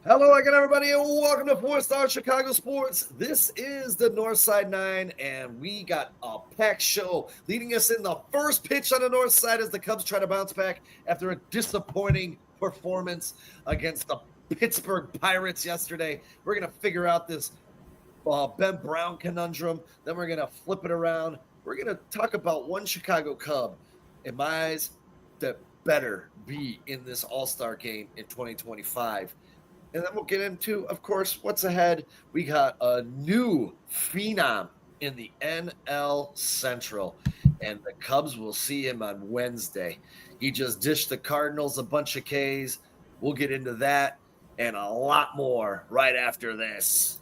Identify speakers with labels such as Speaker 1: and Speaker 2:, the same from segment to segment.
Speaker 1: Hello again, everybody, and welcome to 4-Star Chicago Sports. This is the Northside Nine, and we got a packed show leading us in the first pitch on the north side as the Cubs try to bounce back after a disappointing performance against the Pittsburgh Pirates yesterday. We're going to figure out this Ben Brown conundrum. Then we're going to flip it around. We're going to talk about one Chicago Cub, in my eyes, that better be in this All-Star game in 2025. And then we'll get into, of course, what's ahead. We got a new phenom in the NL Central, and the Cubs will see him on Wednesday. He just dished the Cardinals a bunch of Ks. We'll get into that and a lot more right after this.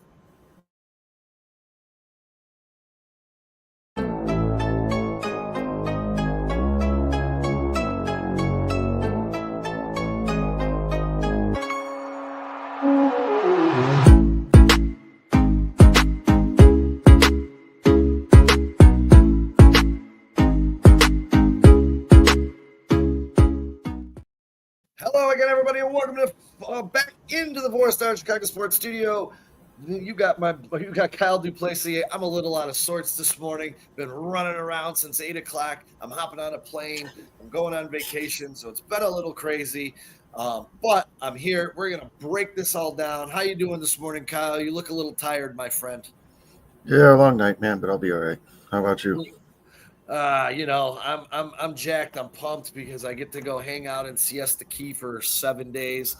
Speaker 1: Hello again, everybody, and welcome to back into the 4-Star Chicago Sports Studio. You got Kyle Duplessis. I'm a little out of sorts this morning. Been running around since 8 o'clock. I'm hopping on a plane. I'm going on vacation, so it's been a little crazy. But I'm here. We're gonna break this all down. How you doing this morning, Kyle? You look a little tired, my friend.
Speaker 2: Yeah, long night, man, but I'll be all right. How about you?
Speaker 1: I'm jacked. I'm pumped because I get to go hang out in Siesta Key for 7 days.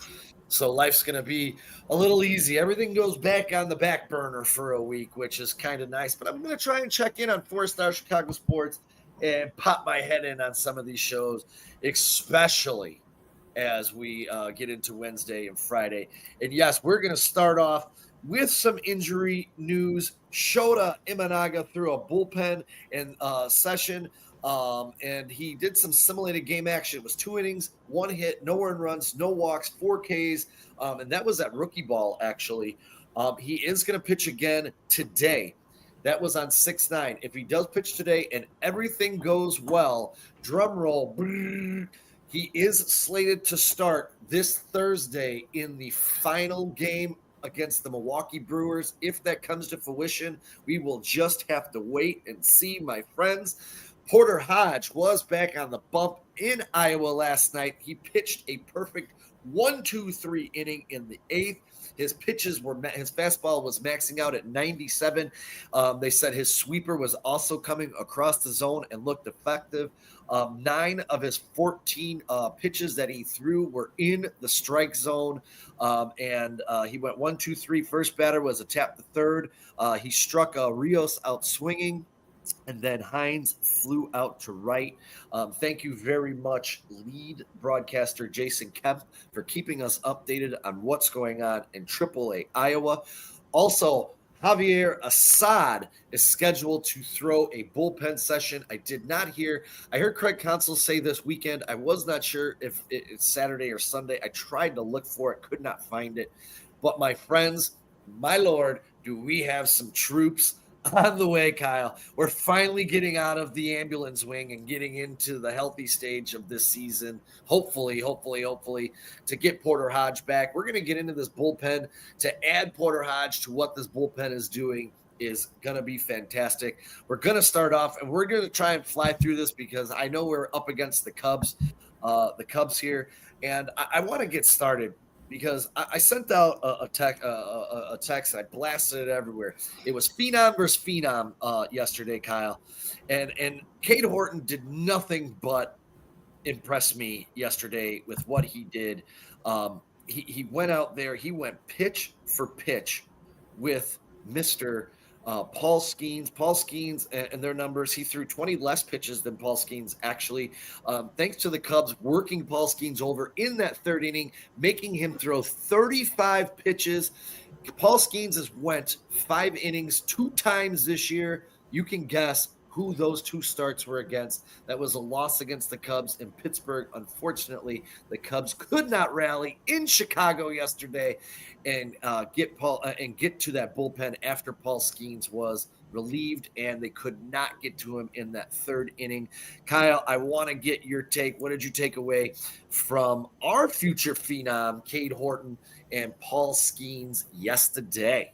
Speaker 1: So life's going to be a little easy. Everything goes back on the back burner for a week, which is kind of nice. But I'm going to try and check in on 4-Star Chicago Sports and pop my head in on some of these shows, especially as we get into Wednesday and Friday. And yes, we're going to start off with some injury news. Shota Imanaga threw a bullpen and session, and he did some simulated game action. It was 2 innings, 1 hit, no earned runs, no walks, 4 Ks, and that was at rookie ball, actually. He is going to pitch again today. That was on 6-9. If he does pitch today and everything goes well, drum roll, he is slated to start this Thursday in the final game against the Milwaukee Brewers. If that comes to fruition, we will just have to wait and see, my friends. Porter Hodge was back on the bump in Iowa last night. He pitched a perfect 1-2-3 inning in the 8th. His fastball was maxing out at 97. They said his sweeper was also coming across the zone and looked effective. 9 of his 14 pitches that he threw were in the strike zone. And he went 1-2-3. First batter was a tap to third. He struck Rios out swinging. And then Hines flew out to right. Thank you very much, lead broadcaster Jason Kemp, for keeping us updated on what's going on in AAA Iowa. Also, Javier Assad is scheduled to throw a bullpen session. I heard Craig Counsell say this weekend. I was not sure if it's Saturday or Sunday. I tried to look for it, could not find it. But my friends, my Lord, do we have some troops on the way, Kyle. We're finally getting out of the ambulance wing and getting into the healthy stage of this season. Hopefully, to get Porter Hodge back. We're going to get into this bullpen. To add Porter Hodge to what this bullpen is doing is going to be fantastic. We're going to start off, and we're going to try and fly through this because I know we're up against the Cubs here, and I want to get started because I sent out a text. I blasted it everywhere. It was Phenom versus Phenom yesterday, Kyle. And Cade Horton did nothing but impress me yesterday with what he did. He went out there. He went pitch for pitch with Mr. Paul Skeens. Paul Skeens and their numbers, he threw 20 less pitches than Paul Skeens, actually. Thanks to the Cubs working Paul Skeens over in that 3rd inning, making him throw 35 pitches. Paul Skeens has went 5 innings 2 times this year. You can guess who those 2 starts were against. That was a loss against the Cubs in Pittsburgh. Unfortunately, the Cubs could not rally in Chicago yesterday and get to that bullpen after Paul Skeens was relieved, and they could not get to him in that third inning. Kyle, I want to get your take. What did you take away from our future phenom, Cade Horton and Paul Skeens yesterday?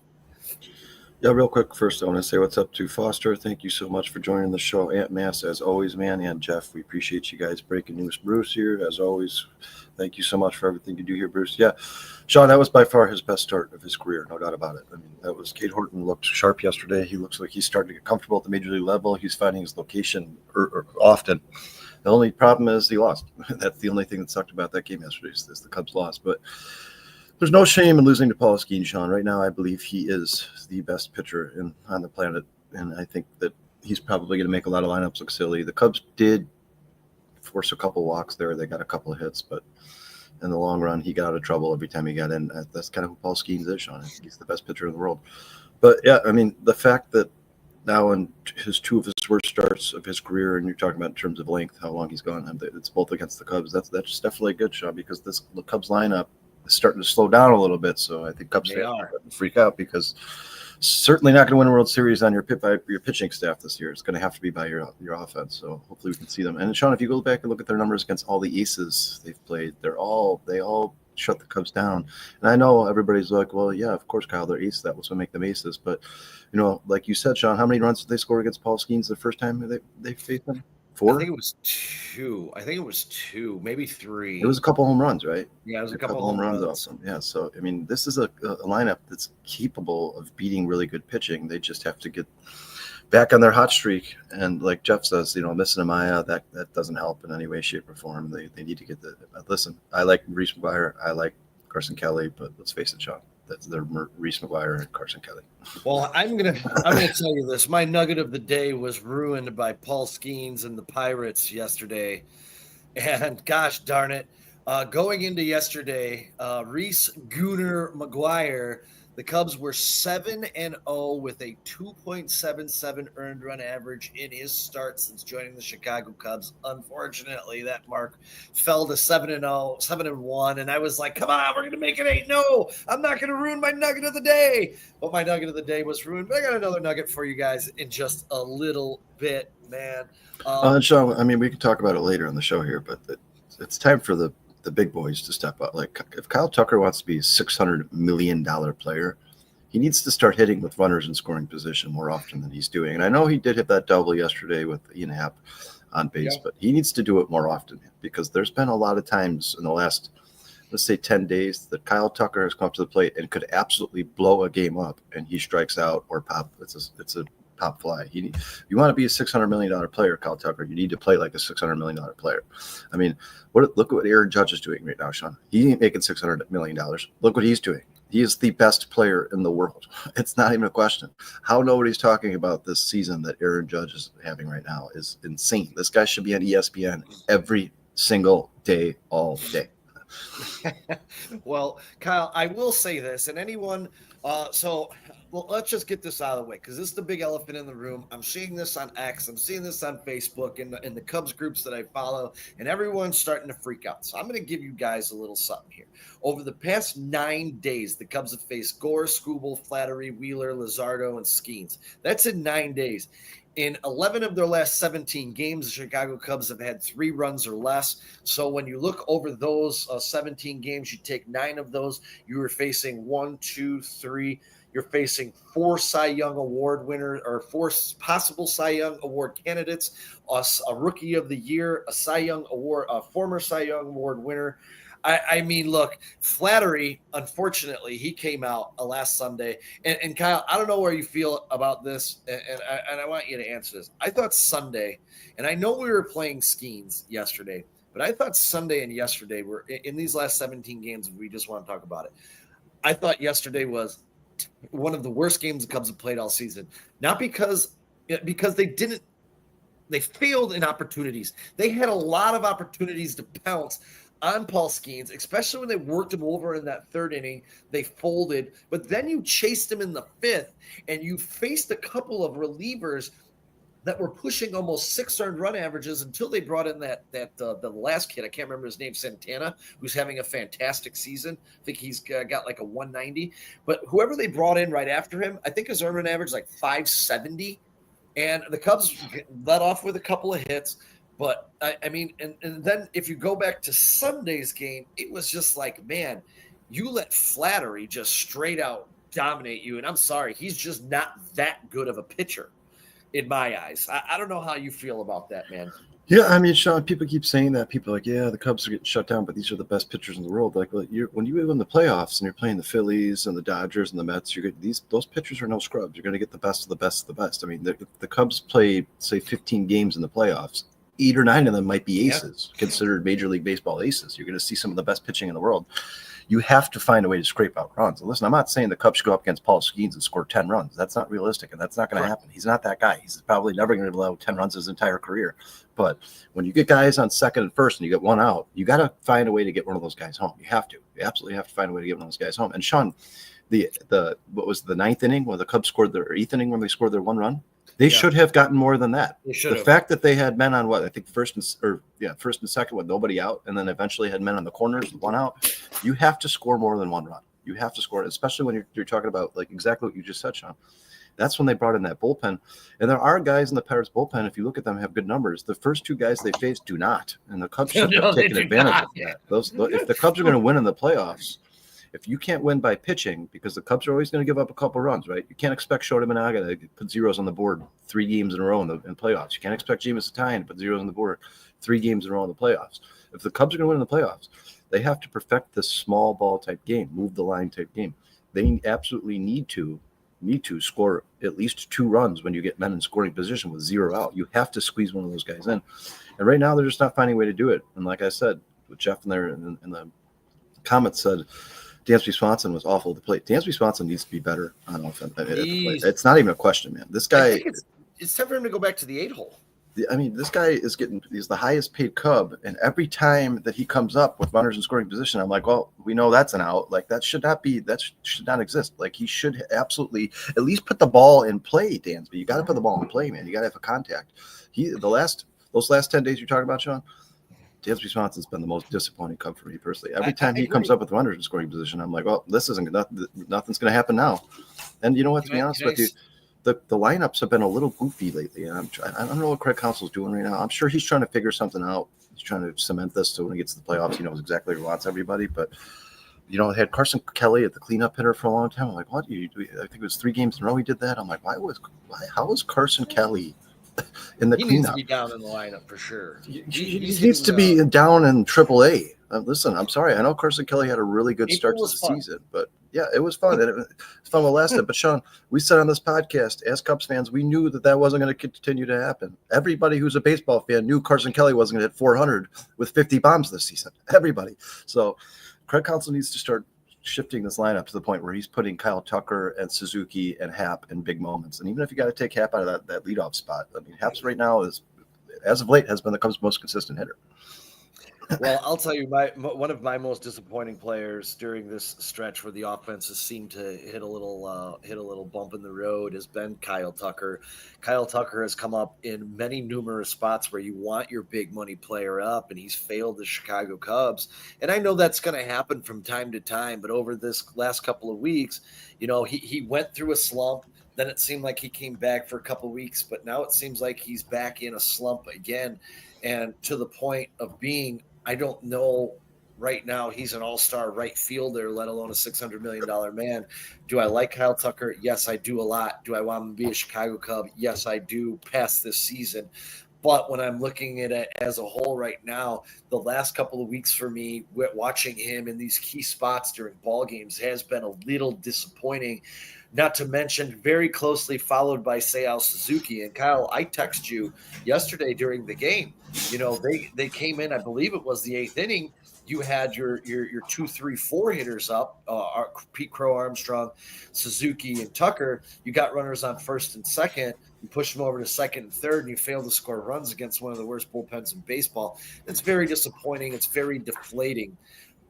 Speaker 2: Yeah, real quick. First, I want to say what's up to Foster. Thank you so much for joining the show. Aunt Mass, as always, man. And Jeff, we appreciate you guys breaking news. Bruce here, as always. Thank you so much for everything you do here, Bruce. Yeah, Sean, that was by far his best start of his career, no doubt about it. I mean, that was Cade Horton looked sharp yesterday. He looks like he's starting to get comfortable at the major league level. He's finding his location often. The only problem is he lost. That's the only thing that sucked about that game yesterday is the Cubs lost. But there's no shame in losing to Paul Skeens, Sean. Right now, I believe he is the best pitcher on the planet, and I think that he's probably going to make a lot of lineups look silly. The Cubs did force a couple walks there. They got a couple of hits, but in the long run, he got out of trouble every time he got in. That's kind of who Paul Skeens is, Sean. He's the best pitcher in the world. But, yeah, I mean, the fact that now in two of his worst starts of his career, and you're talking about in terms of length, how long he's gone, it's both against the Cubs. That's definitely good, Sean, because the Cubs lineup is starting to slow down a little bit. So I think Cubs fans are starting to freak out because certainly not going to win a World Series on your pitching staff this year. It's going to have to be by your offense. So hopefully we can see them. And Sean, if you go back and look at their numbers against all the aces they've played, they all shut the Cubs down. And I know everybody's like, well, yeah, of course, Kyle, they're aces. That was what make them aces. But like you said, Sean, how many runs did they score against Paul Skeens the first time they faced him? 4?
Speaker 1: I think it was two, maybe 3.
Speaker 2: It was a couple home runs, right?
Speaker 1: Yeah, it was a couple home runs.
Speaker 2: Also. Yeah, so I mean, this is a lineup that's capable of beating really good pitching. They just have to get back on their hot streak. And like Jeff says, missing Amaya, that doesn't help in any way, shape, or form. They need to get listen. I like Reese McGuire, I like Carson Kelly, but let's face it, Sean. That's their Reese McGuire and Carson Kelly.
Speaker 1: Well, I'm gonna tell you this. My nugget of the day was ruined by Paul Skeens and the Pirates yesterday, and gosh darn it, going into yesterday, Reese Gooner McGuire, the Cubs were 7-0 with a 2.77 earned run average in his start since joining the Chicago Cubs. Unfortunately, that mark fell to 7-0, 7-1, and I was like, come on, we're going to make it 8-0. I'm not going to ruin my nugget of the day. But my nugget of the day was ruined. But I got another nugget for you guys in just a little bit, man.
Speaker 2: Sean, I mean, we can talk about it later on the show here, but it's time for the big boys to step up. Like if Kyle Tucker wants to be a $600 million player, he needs to start hitting with runners in scoring position more often than he's doing. And I know he did hit that double yesterday with Ian Happ on base, but he needs to do it more often because there's been a lot of times in the last, let's say 10 days that Kyle Tucker has come up to the plate and could absolutely blow a game up and he strikes out or pop. It's a top fly. You want to be a $600 million player, Kyle Tucker. You need to play like a $600 million player. I mean, look at what Aaron Judge is doing right now, Sean. He ain't making $600 million. Look what he's doing. He is the best player in the world. It's not even a question. How nobody's talking about this season that Aaron Judge is having right now is insane. This guy should be on ESPN every single day, all day.
Speaker 1: Well, Kyle, I will say this, and anyone, let's just get this out of the way because this is the big elephant in the room. I'm seeing this on X, I'm seeing this on Facebook, in the Cubs groups that I follow, and everyone's starting to freak out. So I'm going to give you guys a little something here. Over the past 9 days, the Cubs have faced Gore, Skubal, Flattery, Wheeler, Luzardo, and Skeens. That's in 9 days. In 11 of their last 17 games, the Chicago Cubs have had 3 runs or less. So when you look over those 17 games, you take 9 of those, you are facing 1, 2, 3. You're facing 4 Cy Young Award winners or 4 possible Cy Young Award candidates, a Rookie of the Year, a Cy Young Award, a former Cy Young Award winner. I mean, look, Flattery, unfortunately, he came out last Sunday. And Kyle, I don't know where you feel about this, and I want you to answer this. I thought Sunday, and I know we were playing Skeens yesterday, but I thought Sunday and yesterday were in these last 17 games, if we just want to talk about it. I thought yesterday was one of the worst games the Cubs have played all season. Not because they failed in opportunities. They had a lot of opportunities to pounce on Paul Skeens, especially when they worked him over in that 3rd inning. They folded, but then you chased him in the 5th, and you faced a couple of relievers that were pushing almost 6 earned run averages until they brought in the last kid. I can't remember his name, Santana, who's having a fantastic season. I think he's got like a 190. But whoever they brought in right after him, I think his earned run average like 570. And the Cubs let off with a couple of hits. But I mean, and then if you go back to Sunday's game, it was just like, man, you let Flattery just straight out dominate you. And I'm sorry, he's just not that good of a pitcher in my eyes. I don't know how you feel about that, man.
Speaker 2: Yeah, I mean, Sean, people keep saying that. People are like, yeah, the Cubs are getting shut down, but these are the best pitchers in the world. Like, when you win the playoffs and you're playing the Phillies and the Dodgers and the Mets, those pitchers are no scrubs. You're going to get the best of the best of the best. I mean, the Cubs play, say, 15 games in the playoffs. 8 or 9 of them might be aces, considered Major League Baseball aces. You're going to see some of the best pitching in the world. You have to find a way to scrape out runs. And listen, I'm not saying the Cubs should go up against Paul Skeens and score 10 runs. That's not realistic, and that's not going to happen. He's not that guy. He's probably never going to allow 10 runs his entire career. But when you get guys on second and first and you get one out, you got to find a way to get one of those guys home. You have to. You absolutely have to find a way to get one of those guys home. And Sean, what was the 9th inning when the Cubs scored their 8th inning when they scored their 1 run? They should have gotten more than that. The fact that they had men on I think first and second with nobody out, and then eventually had men on the corners with 1 out. You have to score more than 1 run. You have to score, especially when you're talking about like exactly what you just said, Sean. That's when they brought in that bullpen. And there are guys in the Pirates bullpen, if you look at them, have good numbers. The first 2 guys they faced do not. And the Cubs should have taken advantage of that. If the Cubs are going to win in the playoffs, if you can't win by pitching, because the Cubs are always going to give up a couple runs, right? You can't expect Shota Managa to put zeros on the board 3 games in a row in playoffs. You can't expect Jameis Italian to put zeros on the board 3 games in a row in the playoffs. If the Cubs are going to win in the playoffs, they have to perfect this small ball type game, move the line type game. They absolutely need to score at least 2 runs when you get men in scoring position with 0 out. You have to squeeze one of those guys in. And right now they're just not finding a way to do it. And like I said, with Jeff in there in the comments said, Dansby Swanson was awful at the plate. Dansby Swanson needs to be better on offense. It's not even a question, man. This guy,
Speaker 1: it's time for him to go back to the 8-hole.
Speaker 2: I mean, this guy he's the highest paid Cub, and every time that he comes up with runners in scoring position, I'm like, well, we know that's an out. Like that should not exist. Like he should absolutely at least put the ball in play, Dansby. You got to put the ball in play, man. You got to have a contact. Those last 10 days you're talking about, Sean, Dansby Swanson's been the most disappointing Cub for me personally. Every time he comes up with runners in scoring position, I'm like, well, this isn't nothing's going to happen now. And you know what? To be honest with you, the lineups have been a little goofy lately. And I don't know what Craig Counsell's doing right now. I'm sure he's trying to figure something out. He's trying to cement this so when he gets to the playoffs, he knows exactly where he wants everybody. But they had Carson Kelly at the cleanup hitter for a long time. I'm like, what? I think it was 3 games in a row he did that. I'm like, how was Carson Kelly in the cleanup?
Speaker 1: He needs to be down in the lineup for sure.
Speaker 2: He needs to be down in AAA. Listen, I'm sorry. I know Carson Kelly had a really good start to the season, but yeah, it was fun. And it was fun while it lasted. But Sean, we said on this podcast, as Cubs fans, we knew that wasn't going to continue to happen. Everybody who's a baseball fan knew Carson Kelly wasn't going to hit 400 with 50 bombs this season. Everybody. So Craig Counsell needs to start shifting this lineup to the point where he's putting Kyle Tucker and Suzuki and Happ in big moments. And even if you got to take Happ out of that leadoff spot, I mean, Happ's right now as of late has been the Cubs' most consistent hitter.
Speaker 1: Well, I'll tell you, one of my most disappointing players during this stretch where the offenses seem to hit a little bump in the road has been Kyle Tucker. Kyle Tucker has come up in many numerous spots where you want your big money player up, and he's failed the Chicago Cubs. And I know that's going to happen from time to time, but over this last couple of weeks, he went through a slump. Then it seemed like he came back for a couple of weeks, but now it seems like he's back in a slump again, and to the point of being, I don't know right now, he's an all-star right fielder, let alone a $600 million man. Do I like Kyle Tucker? Yes, I do a lot. Do I want him to be a Chicago Cub? Yes, I do past this season. But when I'm looking at it as a whole right now, the last couple of weeks for me, watching him in these key spots during ball games has been a little disappointing. Not to mention very closely followed by Seiya Suzuki. And Kyle, I text you yesterday during the game. They came in, I believe it was the 8th inning. You had your 2, 3, 4 hitters up, Pete Crow, Armstrong, Suzuki, and Tucker. You got runners on first and second. You push them over to second and third, and you fail to score runs against one of the worst bullpens in baseball. It's very disappointing. It's very deflating.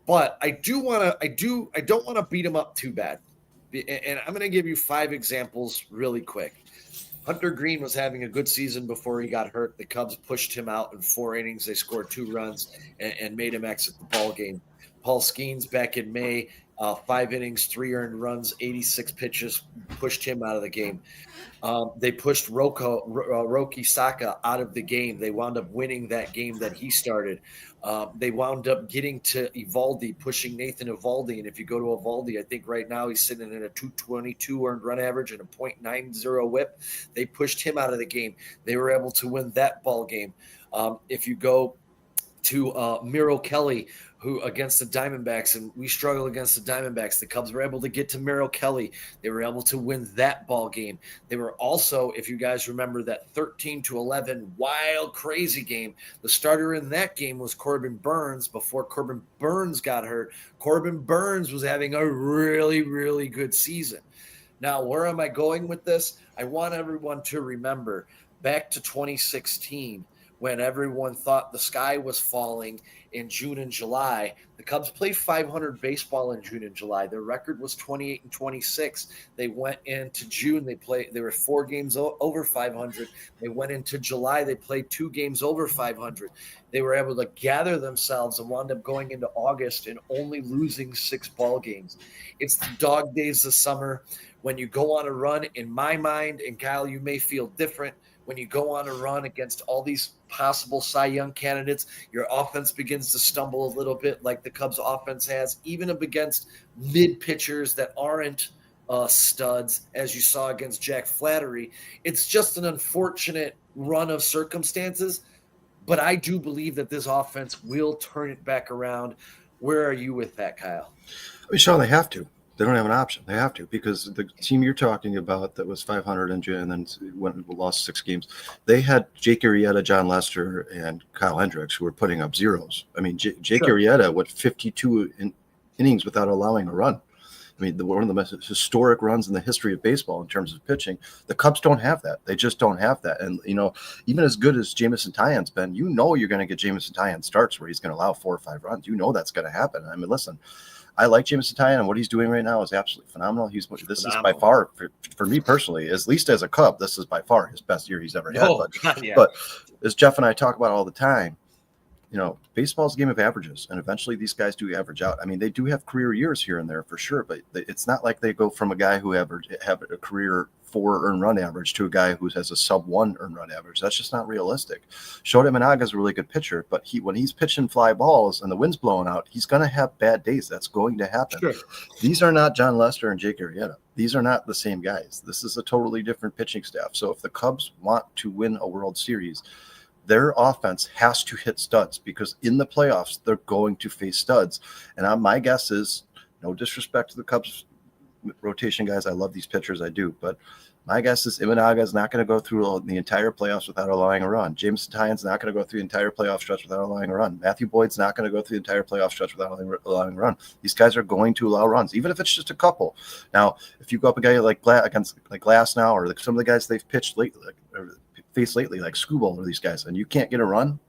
Speaker 1: But I don't want to beat them up too bad. And I'm going to give you 5 examples really quick. Hunter Green was having a good season before he got hurt. The Cubs pushed him out in 4 innings. They scored 2 runs and made him exit the ball game. Paul Skeens back in May, 5 innings, 3 earned runs, 86 pitches, pushed him out of the game. They pushed Roki Saka out of the game. They wound up winning that game that he started. They wound up getting to Evaldi, pushing Nathan Evaldi. And if you go to Evaldi, I think right now he's sitting at a 222 earned run average and a .90 whip. They pushed him out of the game. They were able to win that ball game. If you go to Miro Kelly, who against the Diamondbacks, and we struggle against the Diamondbacks. The Cubs were able to get to Merrill Kelly. They were able to win that ball game. They were also, if you guys remember, that 13-11 wild, crazy game. The starter in that game was Corbin Burns. Before Corbin Burns got hurt, Corbin Burns was having a really, really good season. Now, where am I going with this? I want everyone to remember back to 2016, when everyone thought the sky was falling in June and July. The Cubs played 500 baseball in June and July. Their record was 28-26. They went into June. They were 4 games over 500. They went into July. They played 2 games over 500. They were able to gather themselves and wound up going into August and only losing 6 ball games. It's the dog days of summer. When you go on a run, in my mind, and Kyle, you may feel different, when you go on a run against all these possible Cy Young candidates, your offense begins to stumble a little bit like the Cubs offense has, even up against mid pitchers that aren't studs, as you saw against Jack Flaherty. It's just an unfortunate run of circumstances, but I do believe that this offense will turn it back around. Where are you with that, Kyle?
Speaker 2: I mean, Sean, they have to. They don't have an option. They have to, because the team you're talking about that was 500 in June and then lost 6 games, they had Jake Arrieta, John Lester, and Kyle Hendricks, who were putting up zeros. I mean, Jake Arrieta went 52 innings without allowing a run. I mean, one of the most historic runs in the history of baseball in terms of pitching. The Cubs don't have that. They just don't have that. And, even as good as Jamison Tyon's been, you're going to get Jamison Tyon starts where he's going to allow 4 or 5 runs. That's going to happen. I mean, listen, I like Jamison Tyon, and what he's doing right now is absolutely phenomenal. This is by far, for me personally, at least as a Cub, this is by far his best year he's ever had. But as Jeff and I talk about all the time, baseball is a game of averages, and eventually these guys do average out. I mean, they do have career years here and there for sure, but it's not like they go from a guy who have a career 4 earned run average to a guy who has a sub 1 earned run average. That's just not realistic. Shota Imanaga is a really good pitcher, but when he's pitching fly balls and the wind's blowing out, he's going to have bad days. That's going to happen. Sure. These are not John Lester and Jake Arrieta. These are not the same guys. This is a totally different pitching staff. So if the Cubs want to win a World Series, their offense has to hit studs, because in the playoffs, they're going to face studs. And my guess is, no disrespect to the Cubs rotation guys, I love these pitchers, I do, but my guess is Imanaga is not going to go through the entire playoffs without allowing a run. Jamison Tyon's not going to go through the entire playoff stretch without allowing a run. Matthew Boyd's not going to go through the entire playoff stretch without allowing a run. These guys are going to allow runs, even if it's just a couple. Now, if you go up a guy like Glass now, or some of the guys they've pitched lately, faced lately, like Skubal or these guys, and you can't get a run,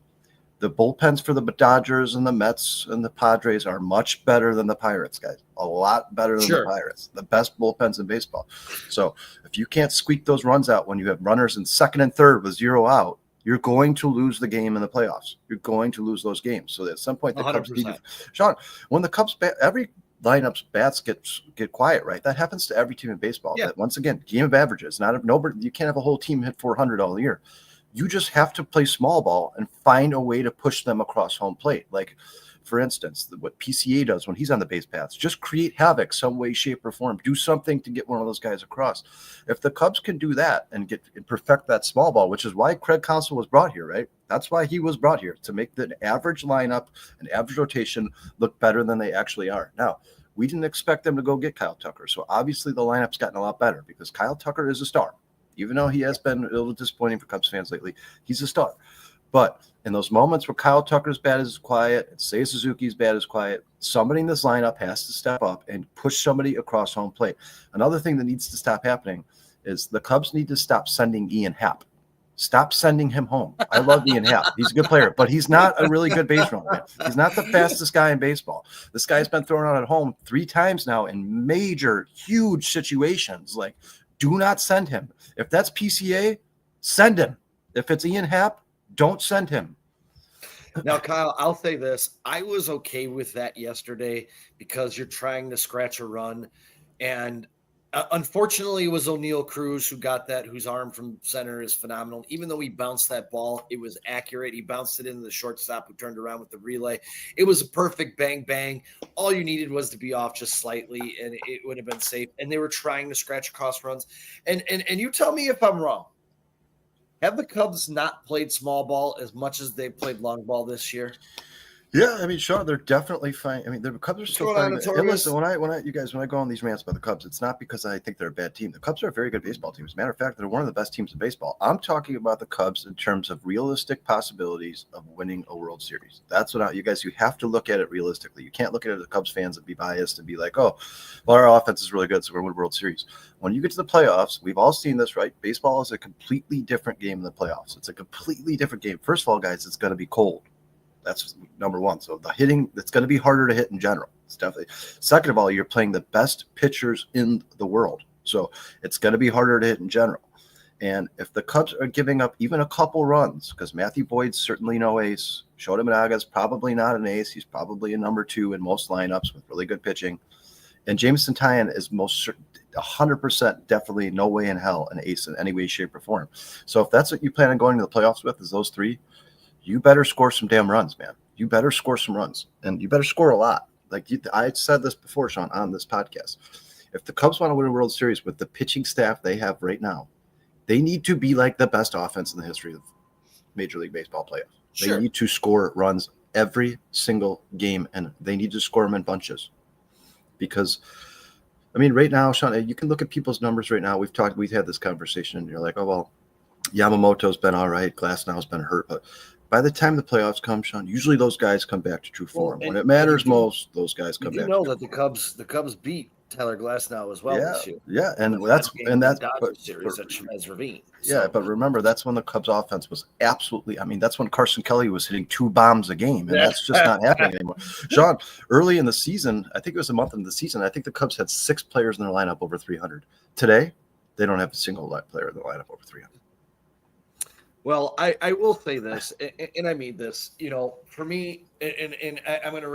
Speaker 2: the bullpens for the Dodgers and the Mets and the Padres are much better than the Pirates, guys. A lot better than the Pirates. The best bullpens in baseball. So if you can't squeak those runs out when you have runners in second and third with 0 out, you're going to lose the game in the playoffs. You're going to lose those games. So at some point, the 100%. Cubs need to, Sean, when the Cubs every lineup's bats get quiet, right? That happens to every team in baseball. Yeah. That, once again, game of averages. You can't have a whole team hit 400 all year. You just have to play small ball and find a way to push them across home plate. Like, for instance, what PCA does when he's on the base paths, just create havoc some way, shape, or form. Do something to get one of those guys across. If the Cubs can do that and perfect that small ball, which is why Craig Counsell was brought here, right? That's why he was brought here, to make the average lineup and average rotation look better than they actually are. Now, we didn't expect them to go get Kyle Tucker, so obviously the lineup's gotten a lot better, because Kyle Tucker is a star. Even though he has been a little disappointing for Cubs fans lately, he's a star. But in those moments where Kyle Tucker's bat is quiet and Seiya Suzuki's bat is quiet, somebody in this lineup has to step up and push somebody across home plate. Another thing that needs to stop happening is the Cubs need to stop sending Ian Happ. Stop sending him home. I love Ian Happ. He's a good player, but he's not a really good base runner. He's not the fastest guy in baseball. This guy's been thrown out at home 3 times now in major, huge situations, like Do not send him. If that's PCA, send him. If it's Ian Happ, don't send him.
Speaker 1: Now, Kyle, I'll say this. I was okay with that yesterday because you're trying to scratch a run. And unfortunately, it was O'Neal Cruz who got that, whose arm from center is phenomenal. Even though he bounced that ball, it was accurate. He bounced it into the shortstop who turned around with the relay. It was a perfect bang, bang. All you needed was to be off just slightly, and it would have been safe. And they were trying to scratch across runs. And you tell me if I'm wrong. Have the Cubs not played small ball as much as they played long ball this year?
Speaker 2: Yeah, I mean, Sean, they're definitely fine. I mean, the Cubs are still fine. And listen, when I go on these rants about the Cubs, it's not because I think they're a bad team. The Cubs are a very good baseball team. As a matter of fact, they're one of the best teams in baseball. I'm talking about the Cubs in terms of realistic possibilities of winning a World Series. That's what you have to look at it realistically. You can't look at it as Cubs fans and be biased and be like, oh, well, our offense is really good, so we're going to win a World Series. When you get to the playoffs, we've all seen this, right? Baseball is a completely different game in the playoffs. It's a completely different game. First of all, guys, it's going to be cold. That's number one. So the hitting, it's going to be harder to hit in general. It's definitely. Second of all, you're playing the best pitchers in the world. So it's going to be harder to hit in general. And if the Cubs are giving up even a couple runs, because Matthew Boyd's certainly no ace, Shota Managa's probably not an ace. He's probably a number 2 in most lineups with really good pitching. And Jameson Taillon is most certain, 100% definitely no way in hell an ace in any way, shape, or form. So if that's what you plan on going to the playoffs with, is those 3, you better score some damn runs, man. You better score some runs, and you better score a lot. I said this before, Sean, on this podcast. If the Cubs want to win a World Series with the pitching staff they have right now, they need to be like the best offense in the history of Major League Baseball playoffs. Sure. They need to score runs every single game, and they need to score them in bunches. Because, I mean, right now, Sean, you can look at people's numbers right now. We've had this conversation, and you're like, oh, well, Yamamoto's been all right. Glasnow's been hurt, but by the time the playoffs come, Sean, usually those guys come back to true form. When it matters most, those guys come back. You
Speaker 1: know that the Cubs beat Tyler Glasnow as well this year.
Speaker 2: Yeah, and that's
Speaker 1: series at Chavez Ravine.
Speaker 2: Yeah, but remember, that's when the Cubs offense was absolutely. I mean, that's when Carson Kelly was hitting 2 bombs a game, and that's just not happening anymore. Sean, early in the season, I think it was a month into the season, I think the Cubs had 6 players in their lineup over 300. Today, they don't have a single player in the lineup over 300.
Speaker 1: Well, I will say this, and I mean this, for me, and I'm going to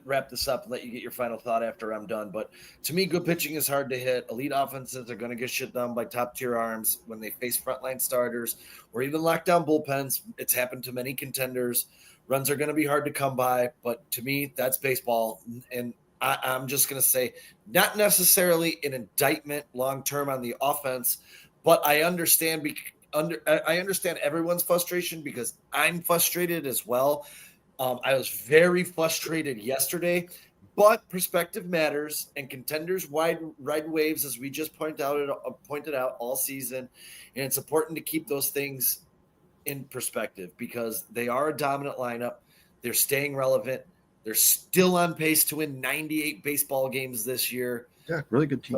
Speaker 1: wrap this up and let you get your final thought after I'm done. But to me, good pitching is hard to hit. Elite offenses are going to get shit done by top-tier arms when they face frontline starters or even lockdown bullpens. It's happened to many contenders. Runs are going to be hard to come by, but to me, that's baseball. And I'm just going to say, not necessarily an indictment long-term on the offense, but I understand I understand everyone's frustration because I'm frustrated as well. I was very frustrated yesterday, but perspective matters, and contenders ride waves, as we just pointed out all season. And it's important to keep those things in perspective because they are a dominant lineup. They're staying relevant. They're still on pace to win 98 baseball games this year.
Speaker 2: Yeah, really good team.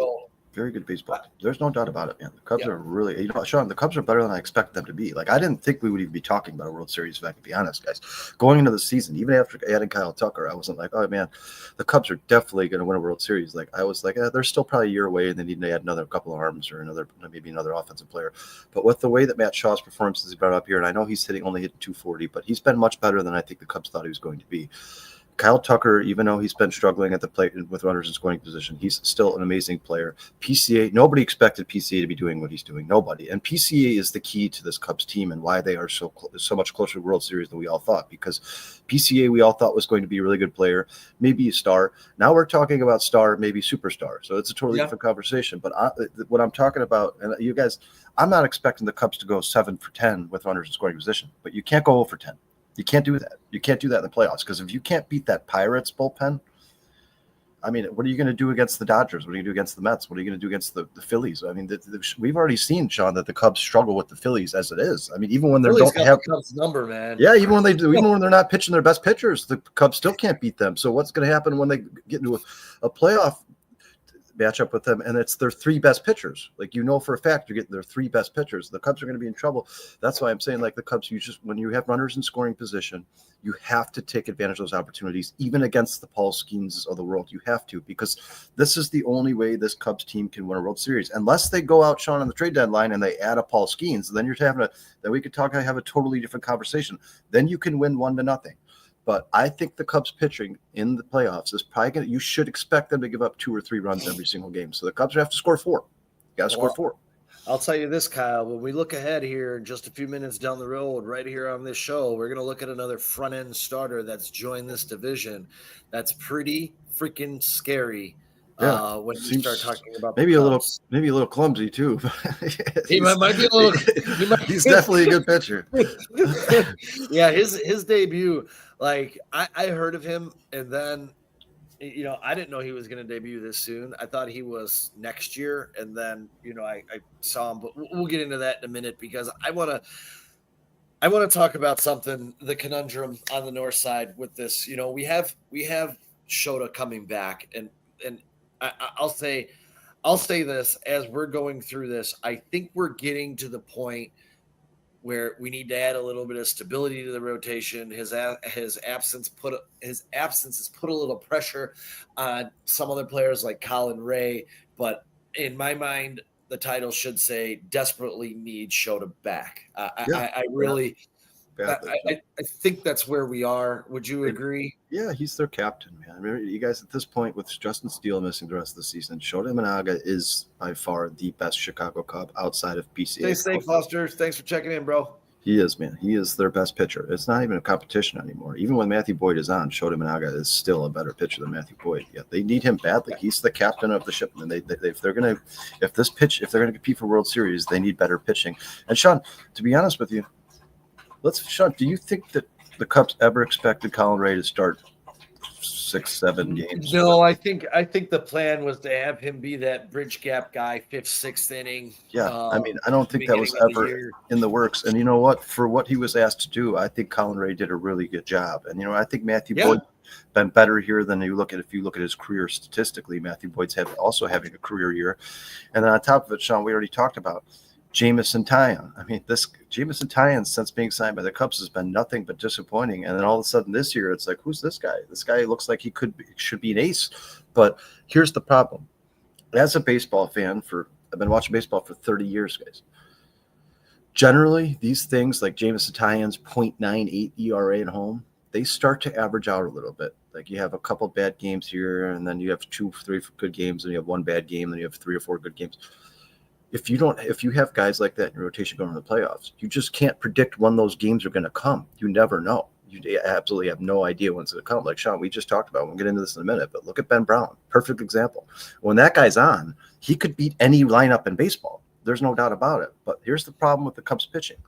Speaker 2: Very good baseball. There's no doubt about it, man. The Cubs are really, Sean, the Cubs are better than I expected them to be. Like, I didn't think we would even be talking about a World Series, if I can be honest, guys. Going into the season, even after adding Kyle Tucker, I wasn't like, oh, man, the Cubs are definitely going to win a World Series. Like, I was like, they're still probably a year away, and they need to add another couple of arms or maybe another offensive player. But with the way that Matt Shaw's performances he brought up here, and I know he's only hitting 240, but he's been much better than I think the Cubs thought he was going to be. Kyle Tucker, even though he's been struggling at the plate with runners in scoring position, he's still an amazing player. PCA, nobody expected PCA to be doing what he's doing. Nobody. And PCA is the key to this Cubs team and why they are so much closer to the World Series than we all thought. Because PCA, we all thought was going to be a really good player, maybe a star. Now we're talking about star, maybe superstar. So it's a totally different conversation. But what I'm talking about, and you guys, I'm not expecting the Cubs to go 7 for 10 with runners in scoring position, but you can't go 0 for 10. You can't do that. You can't do that in the playoffs because if you can't beat that Pirates bullpen, I mean, what are you going to do against the Dodgers? What are you going to do against the Mets? What are you going to do against the Phillies? I mean, we've already seen, Sean, that the Cubs struggle with the Phillies as it is. I mean, even when they don't have
Speaker 1: the Cubs number, man.
Speaker 2: Yeah, even when they're not pitching their best pitchers, the Cubs still can't beat them. So what's going to happen when they get into a playoff? match up with them, and it's their three best pitchers. Like, for a fact, you're getting their three best pitchers. The Cubs are going to be in trouble. That's why I'm saying, like, the Cubs, when you have runners in scoring position, you have to take advantage of those opportunities, even against the Paul Skeens of the world. You have to, because this is the only way this Cubs team can win a World Series. Unless they go out, Sean, on the trade deadline and they add a Paul Skeens, then we could have a totally different conversation. Then you can win 1-0. But I think the Cubs pitching in the playoffs is probably you should expect them to give up 2 or 3 runs every single game. So the Cubs have to score 4. You got to score 4.
Speaker 1: I'll tell you this, Kyle, when we look ahead here, just a few minutes down the road, right here on this show, we're going to look at another front-end starter that's joined this division. That's pretty freaking scary.
Speaker 2: Yeah,
Speaker 1: when you start talking about
Speaker 2: maybe a little clumsy too.
Speaker 1: He might be a little.
Speaker 2: He's definitely a good pitcher.
Speaker 1: Yeah, his debut, like I heard of him, and then I didn't know he was going to debut this soon. I thought he was next year, and then I saw him. But we'll get into that in a minute, because I want to talk about something, the conundrum on the north side with this. We have Shota coming back, and I'll say this as we're going through this. I think we're getting to the point where we need to add a little bit of stability to the rotation. His absence has put a little pressure on some other players like Colin Ray, but in my mind, the title should say desperately need Shota back. I really. I think that's where we are. Would you agree?
Speaker 2: Yeah, he's their captain, man. I mean, you guys, at this point, with Justin Steele missing the rest of the season, Shota Imanaga is by far the best Chicago Cub outside of BCA.
Speaker 1: Stay safe, Foster. Thanks for checking in, bro.
Speaker 2: He is, man. He is their best pitcher. It's not even a competition anymore. Even when Matthew Boyd is on, Shota Imanaga is still a better pitcher than Matthew Boyd. Yeah, they need him badly. He's the captain of the ship, and if they're gonna compete for World Series, they need better pitching. And Sean, to be honest with you, Sean, do you think that the Cubs ever expected Colin Ray to start 6-7 games?
Speaker 1: No, I think the plan was to have him be that bridge gap guy, 5th, 6th inning.
Speaker 2: Yeah, I mean, I don't think that was ever in the works. And you know what? For what he was asked to do, I think Colin Ray did a really good job. And I think Matthew Boyd been better here than if you look at his career statistically. Matthew Boyd's also having a career year. And then on top of it, Sean, we already talked about Jamison Tyon. I mean, this Jamison Tyon, since being signed by the Cubs, has been nothing but disappointing. And then all of a sudden this year, it's like, who's this guy? This guy looks like should be an ace. But here's the problem. As a baseball fan, I've been watching baseball for 30 years, guys. Generally, these things like Jamison Tyon's .98 ERA at home, they start to average out a little bit. Like, you have a couple bad games here, and then you have 2-3 good games, and you have one bad game, and then you have 3 or 4 good games. If you have guys like that in your rotation going to the playoffs, you just can't predict when those games are going to come. You never know. You absolutely have no idea when it's going to come. Like, Sean, we just talked about, we'll get into this in a minute, but look at Ben Brown. Perfect example. When that guy's on, he could beat any lineup in baseball. There's no doubt about it. But here's the problem with the Cubs pitching.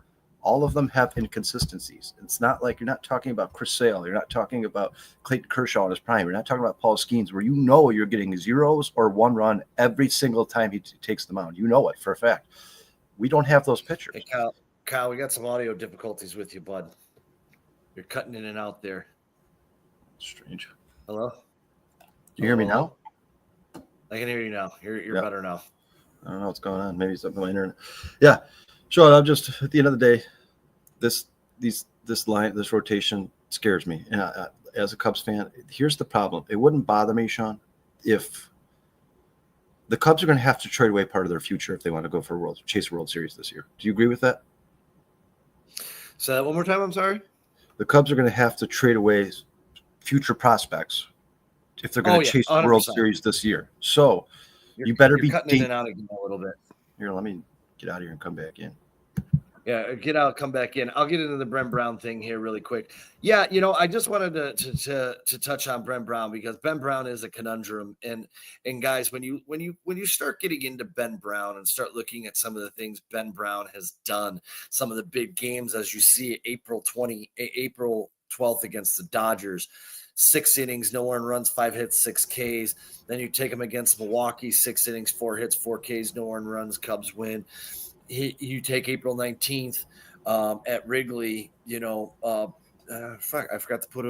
Speaker 2: All of them have inconsistencies. It's not like, you're not talking about Chris Sale. You're not talking about Clayton Kershaw in his prime. You're not talking about Paul Skeens, where you're getting zeros or 1 run every single time he takes the mound. You know it for a fact. We don't have those pitchers.
Speaker 1: Hey, Kyle, we got some audio difficulties with you, bud. You're cutting in and out there.
Speaker 2: Strange.
Speaker 1: Hello?
Speaker 2: You hear me now?
Speaker 1: I can hear you now. You're better now.
Speaker 2: I don't know what's going on. Maybe something on my internet. Yeah. Sean, I'm just, at the end of the day, this rotation scares me. And as a Cubs fan, here's the problem. It wouldn't bother me, Sean, if the Cubs are going to have to trade away part of their future if they want to go for chase a World Series this year. Do you agree with that?
Speaker 1: Say that one more time. I'm sorry.
Speaker 2: The Cubs are going to have to trade away future prospects if they're going to chase the World Series this year. So you better be
Speaker 1: cutting in and out again a little bit.
Speaker 2: Here, let me get out of here and come back in.
Speaker 1: Yeah, get out, come back in. I'll get into the Ben Brown thing here really quick. Yeah, I just wanted to touch on Ben Brown, because Ben Brown is a conundrum. And guys, when you start getting into Ben Brown and start looking at some of the things Ben Brown has done, some of the big games, as you see April 12th against the Dodgers, 6 innings, no earned runs, 5 hits, 6 Ks. Then you take him against Milwaukee, 6 innings, 4 hits, 4 Ks, no earned runs, Cubs win. You take April 19th at Wrigley, I forgot to put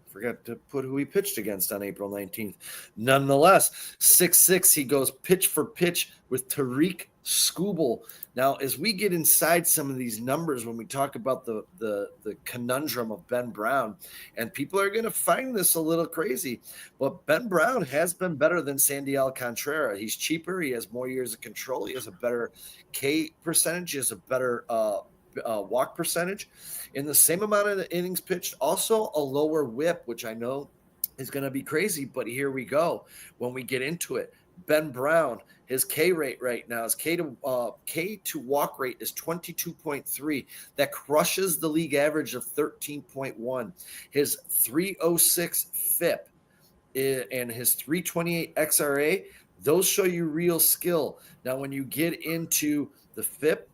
Speaker 1: Forgot to put who he pitched against on April 19th. Nonetheless, 6-6, he goes pitch for pitch with Tariq Skubal. Now, as we get inside some of these numbers, when we talk about the conundrum of Ben Brown, and people are going to find this a little crazy, but Ben Brown has been better than Sandy Alcantara. He's cheaper. He has more years of control. He has a better K percentage. He has a better walk percentage in the same amount of innings pitched, also a lower whip, which I know is going to be crazy, but here we go. When we get into it, Ben Brown, his K rate right now, his K to walk rate is 22.3. That crushes the league average of 13.1. His 306 FIP and his 328 XRA, those show you real skill. Now, when you get into the FIP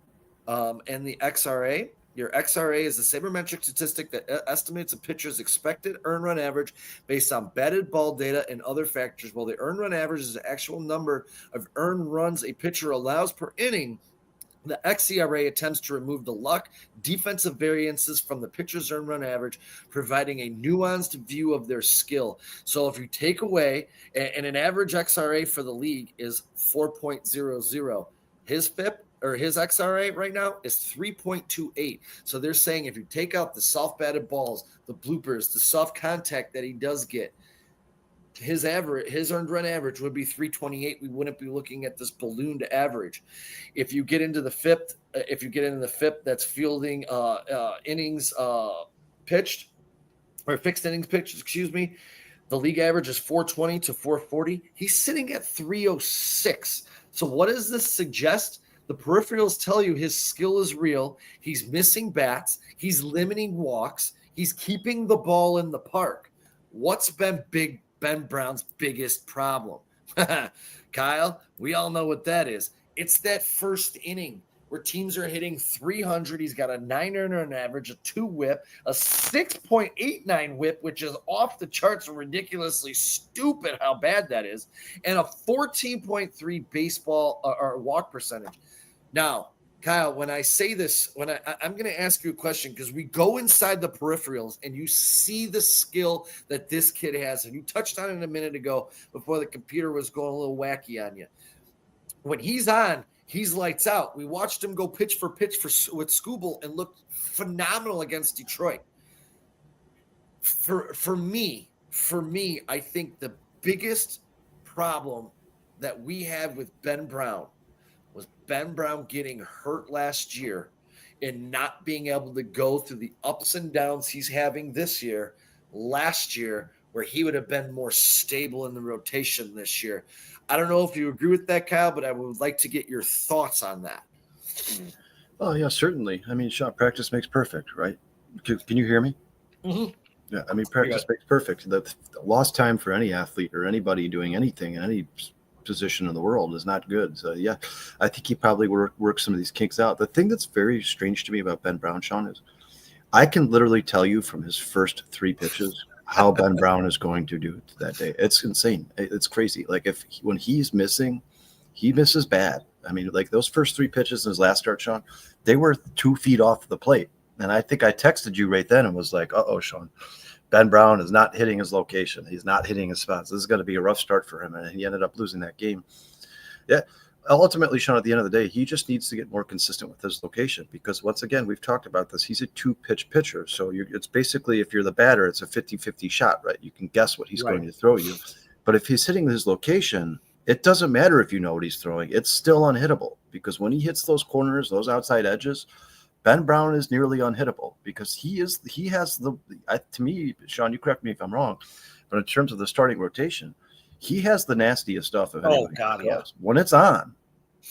Speaker 1: and the XRA, your XRA is the sabermetric statistic that estimates a pitcher's expected earned run average based on batted ball data and other factors, while the earned run average is the actual number of earned runs a pitcher allows per inning. The XERA attempts to remove the luck, defensive variances from the pitcher's earned run average, providing a nuanced view of their skill. So if you take away, and an average XRA for the league is 4.00, his FIP or his XRA right now is 3.28. So they're saying if you take out the soft batted balls, the bloopers, the soft contact that he does get, his earned run average would be 328. We wouldn't be looking at this ballooned average. If you get into the FIP, that's fielding innings pitched or fixed innings pitched, the league average is 420 to 440. He's sitting at 306. So what does this suggest? The peripherals tell you his skill is real. He's missing bats. He's limiting walks. He's keeping the ball in the park. What's been Ben Brown's biggest problem? Kyle, we all know what that is. It's that first inning where teams are hitting 300. He's got a 9 earned run average, a 2 whip, a 6.89 whip, which is off the charts and ridiculously stupid how bad that is, and a 14.3 baseball or walk percentage. Now, Kyle, when I say this, I'm going to ask you a question because we go inside the peripherals and you see the skill that this kid has. And you touched on it a minute ago before the computer was going a little wacky on you. When he's on, he's lights out. We watched him go pitch for pitch with Skubal and looked phenomenal against Detroit. For me, I think the biggest problem that we have with Ben Brown was Ben Brown getting hurt last year and not being able to go through the ups and downs he's having this year, last year, where he would have been more stable in the rotation this year. I don't know if you agree with that, Kyle, but I would like to get your thoughts on that.
Speaker 2: Oh, yeah, certainly. I mean, Sean, practice makes perfect, right? Can you hear me?
Speaker 1: Mm-hmm.
Speaker 2: Yeah, I mean, practice makes perfect. The lost time for any athlete or anybody doing anything in any position in the world is not good. So, yeah, I think he probably works some of these kinks out. The thing that's very strange to me about Ben Brown, Sean, is I can literally tell you from his first 3 pitches how Ben Brown is going to do that day. It's insane. It's crazy. Like when he's missing, he misses bad. I mean, like those first 3 pitches in his last start, Sean, they were 2 feet off the plate. And I think I texted you right then and was like, uh-oh, Sean, Ben Brown is not hitting his location. He's not hitting his spots. This is going to be a rough start for him. And he ended up losing that game. Yeah. Ultimately, Sean, at the end of the day, he just needs to get more consistent with his location because, once again, we've talked about this. He's a 2-pitch pitcher. So it's basically, if you're the batter, it's a 50-50 shot, right? You can guess what he's going to throw you. But if he's hitting his location, it doesn't matter if you know what he's throwing. It's still unhittable because when he hits those corners, those outside edges, Ben Brown is nearly unhittable because to me, Sean, you correct me if I'm wrong, but in terms of the starting rotation, he has the nastiest stuff of anybody. Oh, God, yeah. When it's on,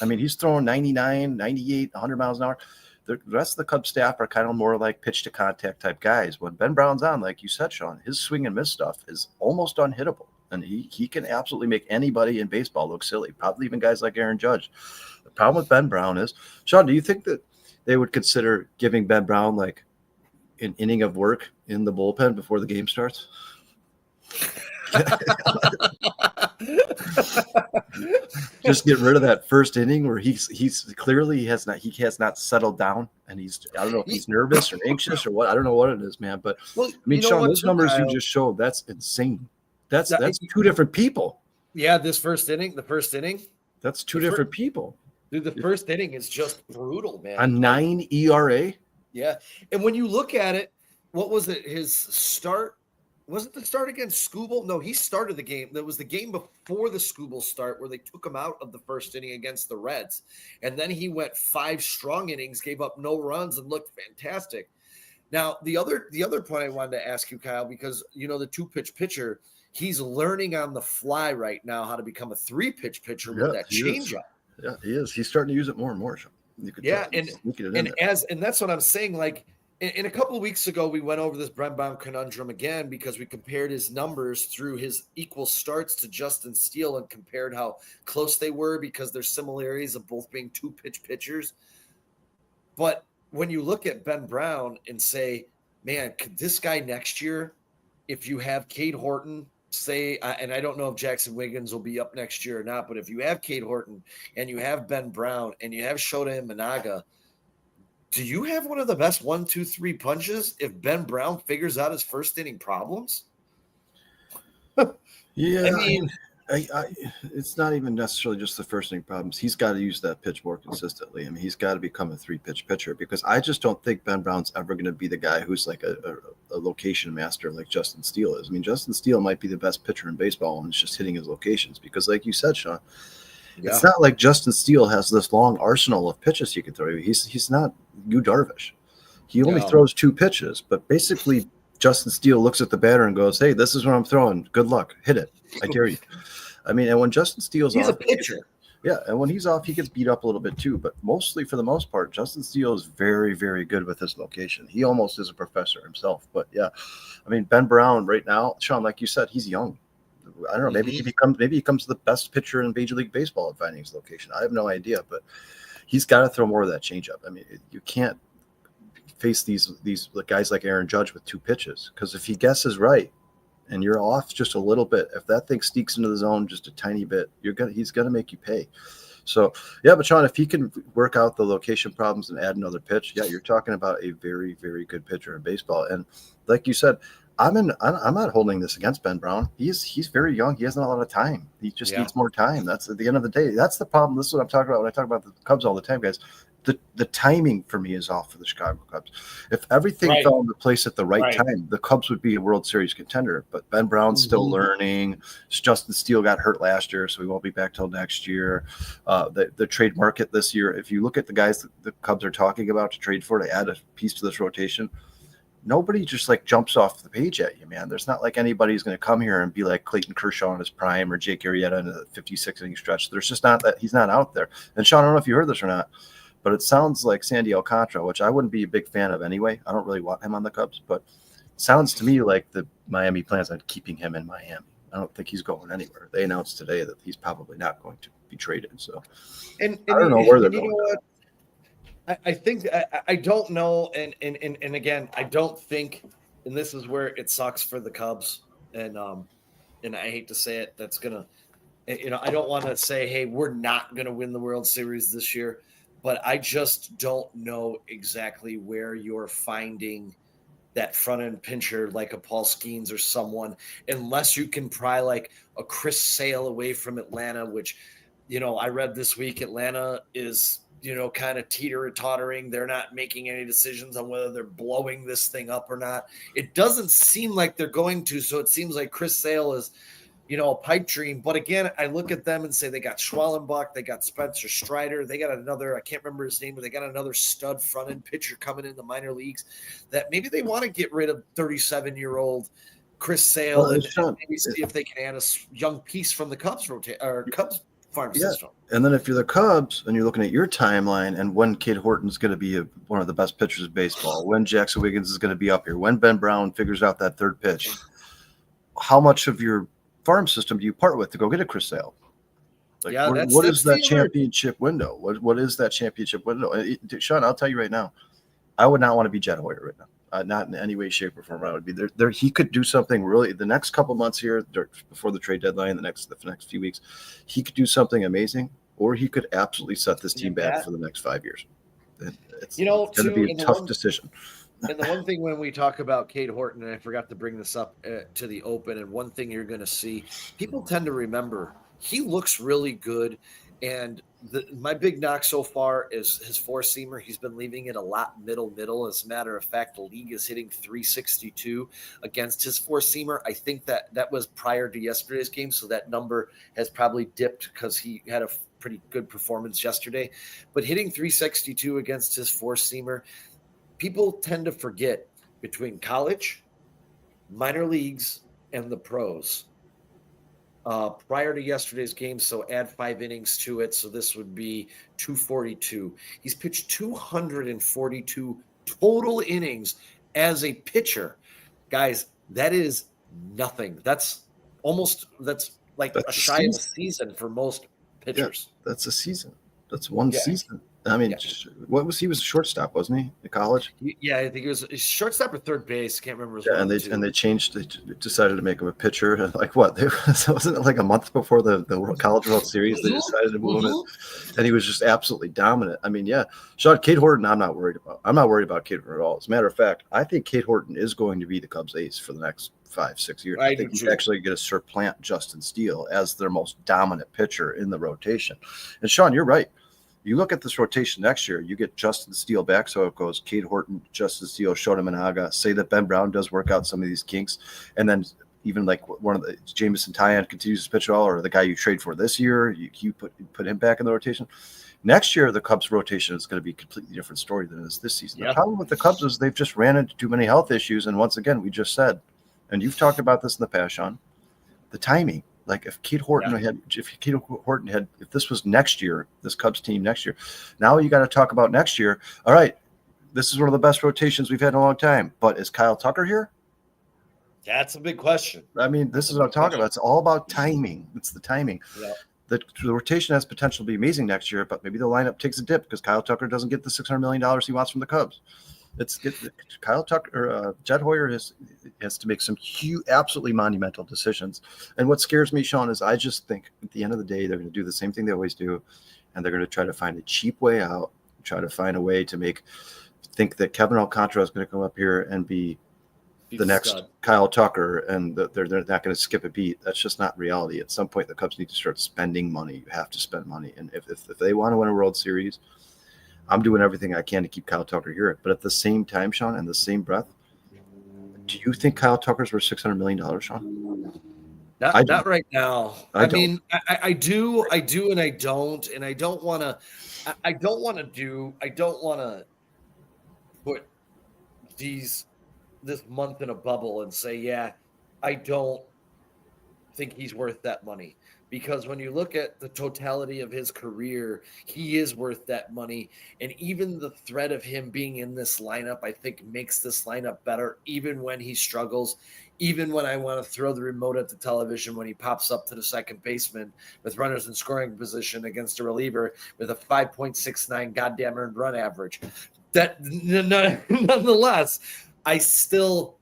Speaker 2: I mean, he's throwing 99, 98, 100 miles an hour. The rest of the Cubs staff are kind of more like pitch to contact type guys. When Ben Brown's on, like you said, Sean, his swing and miss stuff is almost unhittable. And he can absolutely make anybody in baseball look silly, probably even guys like Aaron Judge. The problem with Ben Brown is, Sean, do you think that they would consider giving Ben Brown like an inning of work in the bullpen before the game starts? Just get rid of that first inning where he's clearly he has not settled down, and I don't know if he's nervous or anxious or what. I don't know what it is, man. But
Speaker 1: Well,
Speaker 2: I mean,
Speaker 1: you know
Speaker 2: Sean,
Speaker 1: what,
Speaker 2: those
Speaker 1: too,
Speaker 2: numbers
Speaker 1: Kyle?
Speaker 2: you just showed, that's insane. That's
Speaker 1: That-
Speaker 2: two different people.
Speaker 1: Yeah, the first inning.
Speaker 2: That's two different people.
Speaker 1: Dude, the first inning is just brutal, man.
Speaker 2: A 9 ERA.
Speaker 1: Yeah. And when you look at it, what was it? His start, was it the start against Scooble? No, he started the game. That was the game before the Scooble start where they took him out of the first inning against the Reds. And then he went 5 strong innings, gave up no runs, and looked fantastic. Now, the other point I wanted to ask you, Kyle, because, you know, the 2-pitch pitcher, he's learning on the fly right now how to become a 3-pitch pitcher with that changeup.
Speaker 2: Yeah, he is. He's starting to use it more and more. You could tell.
Speaker 1: And that's what I'm saying. Like in a couple of weeks ago, we went over this Ben Brown Conundrum again because we compared his numbers through his equal starts to Justin Steele and compared how close they were because there's similarities of both being 2-pitch pitchers. But when you look at Ben Brown and say, man, could this guy next year, if you have Cade Horton, say, and I don't know if Jackson Wiggins will be up next year or not, but if you have Cade Horton and you have Ben Brown and you have Shota Imanaga, do you have one of the best 1-2-3 punches if Ben Brown figures out his first inning problems?
Speaker 2: Yeah, I mean, it's not even necessarily just the first inning problems. He's got to use that pitch more consistently. I mean, he's got to become a 3-pitch pitcher because I just don't think Ben Brown's ever going to be the guy who's like a location master like Justin Steele is. I mean, Justin Steele might be the best pitcher in baseball and it's just hitting his locations because, like you said, Sean, it's not like Justin Steele has this long arsenal of pitches he can throw. He's not Yu Darvish. He only throws 2 pitches, but basically Justin Steele looks at the batter and goes, hey, this is what I'm throwing. Good luck. Hit it. I dare you. I mean, and when Justin Steele's
Speaker 1: he's
Speaker 2: off,
Speaker 1: a pitcher.
Speaker 2: Yeah, and when he's off, he gets beat up a little bit too. But mostly, for the most part, Justin Steele is very, very good with his location. He almost is a professor himself. But yeah, I mean, Ben Brown right now, Sean, like you said, he's young. I don't know. Maybe he becomes the best pitcher in Major League Baseball at finding his location. I have no idea, but he's got to throw more of that changeup. I mean, you can't face these guys like Aaron Judge with 2 pitches because if he guesses right, and you're off just a little bit, if that thing sneaks into the zone just a tiny bit, he's gonna make you pay. So yeah, but Sean, if he can work out the location problems and add another pitch, yeah, you're talking about a very, very good pitcher in baseball. And like you said, I'm not holding this against Ben Brown. He's very young. He hasn't a lot of time. He just needs more time. That's at the end of the day. That's the problem. This is what I'm talking about when I talk about the Cubs all the time, guys. The timing for me is off for the Chicago Cubs. If everything fell into place at the right time, the Cubs would be a World Series contender. But Ben Brown's still learning. Justin Steele got hurt last year, so he won't be back till next year. The trade market this year, if you look at the guys that the Cubs are talking about to trade for to add a piece to this rotation, nobody just like jumps off the page at you, man. There's not like anybody's going to come here and be like Clayton Kershaw in his prime or Jake Arrieta in a 56 inning stretch. There's just not that. He's not out there. And Sean, I don't know if you heard this or not, but it sounds like Sandy Alcantara, which I wouldn't be a big fan of anyway. I don't really want him on the Cubs, but it sounds to me like the Miami plans on keeping him in Miami. I don't think he's going anywhere. They announced today that he's probably not going to be traded. So
Speaker 1: and
Speaker 2: I don't know where they're going.
Speaker 1: You know what? I think I don't know, and again, I don't think, and this is where it sucks for the Cubs, and I hate to say it, that's gonna, I don't want to say, hey, we're not gonna win the World Series this year. But I just don't know exactly where you're finding that front end pincher like a Paul Skeens or someone, unless you can pry like a Chris Sale away from Atlanta, which, I read this week Atlanta is, kind of teeter-tottering. They're not making any decisions on whether they're blowing this thing up or not. It doesn't seem like they're going to, so it seems like Chris Sale is – a pipe dream. But again, I look at them and say they got Schwallenbach, they got Spencer Strider, they got another, I can't remember his name, but they got another stud front-end pitcher coming in the minor leagues that maybe they want to get rid of 37-year-old Chris Sale and maybe see if they can add a young piece from the Cubs Cubs farm system.
Speaker 2: And then if you're the Cubs and you're looking at your timeline and when Cade Horton's going to be one of the best pitchers of baseball, when Jackson Wiggins is going to be up here, when Ben Brown figures out that third pitch, how much of your farm system do you part with to go get a Chris Sale? What is that championship window? What is that championship window? Sean, I'll tell you right now, I would not want to be Jed Hoyer right now. not in any way, shape, or form. I would be there. He could do something really the next couple months here before the trade deadline, the next few weeks. He could do something amazing, or he could absolutely set this team back for the next 5 years. It's going to be a tough decision.
Speaker 1: And the one thing when we talk about Cade Horton, and I forgot to bring this up to the open, and one thing you're going to see, people tend to remember he looks really good. And my big knock so far is his four-seamer. He's been leaving it a lot middle. As a matter of fact, the league is hitting 362 against his four-seamer. I think that was prior to yesterday's game, so that number has probably dipped because he had a pretty good performance yesterday. But hitting 362 against his four-seamer, people tend to forget between college, minor leagues, and the pros. Prior to yesterday's game, so add 5 innings to it. So this would be 242. He's pitched 242 total innings as a pitcher. Guys, that is nothing. That's like a shy of a season for most pitchers.
Speaker 2: Yeah, that's a season. That's one season. I mean, what was he was a shortstop, wasn't he, in college?
Speaker 1: Yeah, I think it was shortstop or third base. Can't remember.
Speaker 2: And they changed. They decided to make him a pitcher. Like what? Wasn't it like a month before the College World Series? They decided to move him, and he was just absolutely dominant. I mean, Sean, Cade Horton, I'm not worried about. I'm not worried about Cade Horton at all. As a matter of fact, I think Cade Horton is going to be the Cubs' ace for the next 5-6 years. I think he's actually going to supplant Justin Steele as their most dominant pitcher in the rotation. And Sean, you're right. You look at this rotation next year, you get Justin Steele back, so it goes Cade Horton, Justin Steele, Shota Managa. Say that Ben Brown does work out some of these kinks, and then even like one of the Jamison Tyon continues to pitch well, or the guy you trade for this year, you put him back in the rotation. Next year, the Cubs rotation is going to be a completely different story than it is this season. The problem with the Cubs is they've just ran into too many health issues, and once again, we just said, and you've talked about this in the past, Sean, the timing. Like if Cade Horton if this was next year, this Cubs team next year, now you got to talk about next year. All right, this is one of the best rotations we've had in a long time. But is Kyle Tucker here?
Speaker 1: That's a big question.
Speaker 2: I mean, this is what I'm talking about. It's all about timing. It's the timing. Yeah. The rotation has potential to be amazing next year, but maybe the lineup takes a dip because Kyle Tucker doesn't get the $600 million he wants from the Cubs. Kyle Tucker or Jed Hoyer has to make some huge, absolutely monumental decisions. And what scares me, Sean, is I just think at the end of the day, they're going to do the same thing they always do. And they're going to try to find a cheap way out, try to find a way to think that Kevin Alcantara is going to come up here and be the next stud. Kyle Tucker, and they're not going to skip a beat. That's just not reality. At some point, the Cubs need to start spending money. You have to spend money. And if they want to win a World Series, I'm doing everything I can to keep Kyle Tucker here. But at the same time, Sean, in the same breath, do you think Kyle Tucker's worth $600 million, Sean?
Speaker 1: Not right now. I mean, I do, and I don't. And I don't want to put this month in a bubble and say, I don't think he's worth that money. Because when you look at the totality of his career, he is worth that money. And even the threat of him being in this lineup, I think makes this lineup better, even when he struggles, even when I want to throw the remote at the television when he pops up to the second baseman with runners in scoring position against a reliever with a 5.69 goddamn earned run average. That nonetheless, I still,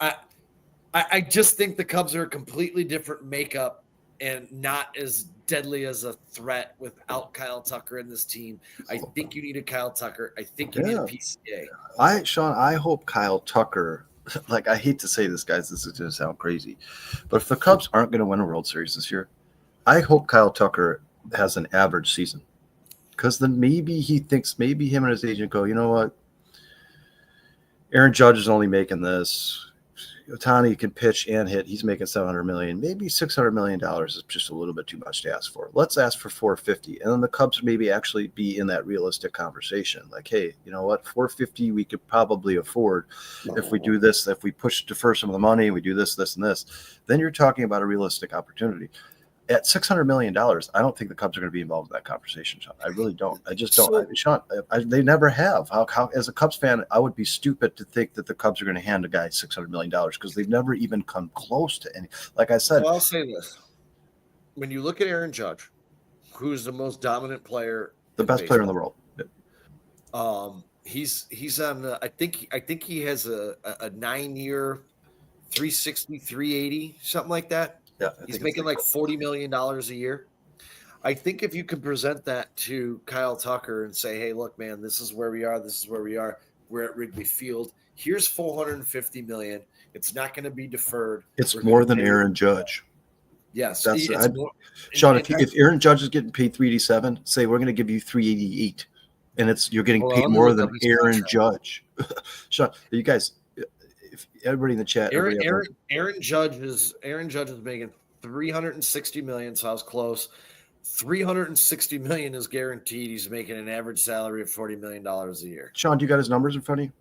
Speaker 1: I just think the Cubs are a completely different makeup and not as deadly as a threat without Kyle Tucker in this team. I think you need a Kyle Tucker. I think you need a PCA.
Speaker 2: Sean, I hope Kyle Tucker, like I hate to say this, guys, this is going to sound crazy, but if the Cubs aren't going to win a World Series this year, I hope Kyle Tucker has an average season. Because then maybe he thinks, maybe him and his agent go, you know what? Aaron Judge is only making this. Ohtani can pitch and hit. He's making $700 million. Maybe $600 million is just a little bit too much to ask for. Let's ask for $450, and then the Cubs maybe actually be in that realistic conversation. Like, hey, you know what? $450 we could probably afford if we do this. If we defer some of the money, we do this, this, and this. Then you're talking about a realistic opportunity. At $600 million, I don't think the Cubs are going to be involved in that conversation, Sean. I really don't. I just don't. Sean, they never have. How, as a Cubs fan, I would be stupid to think that the Cubs are going to hand a guy $600 million because they've never even come close to any. Like I said.
Speaker 1: Well, I'll say this. When you look at Aaron Judge, who's the most dominant player.
Speaker 2: The best player in the world.
Speaker 1: he's on. I think he has a 9-year, 360, 380, something like that.
Speaker 2: Yeah,
Speaker 1: He's making like $40 million a year. I think if you can present that to Kyle Tucker and say, "Hey, look, man, this is where we are. This is where we are. We're at Wrigley Field. Here's $450 million. It's not going to be deferred.
Speaker 2: It's more than Aaron Judge."
Speaker 1: Yes,
Speaker 2: Sean. If Aaron Judge is getting paid 387, say we're going to give you 388, and you're getting paid more than Aaron Judge. Sean, you guys, if everybody in the chat,
Speaker 1: Aaron Judge is making $360 million. So I was close. $360 million is guaranteed. He's making an average salary of $40 million a year.
Speaker 2: Sean, do you got his numbers in front of you?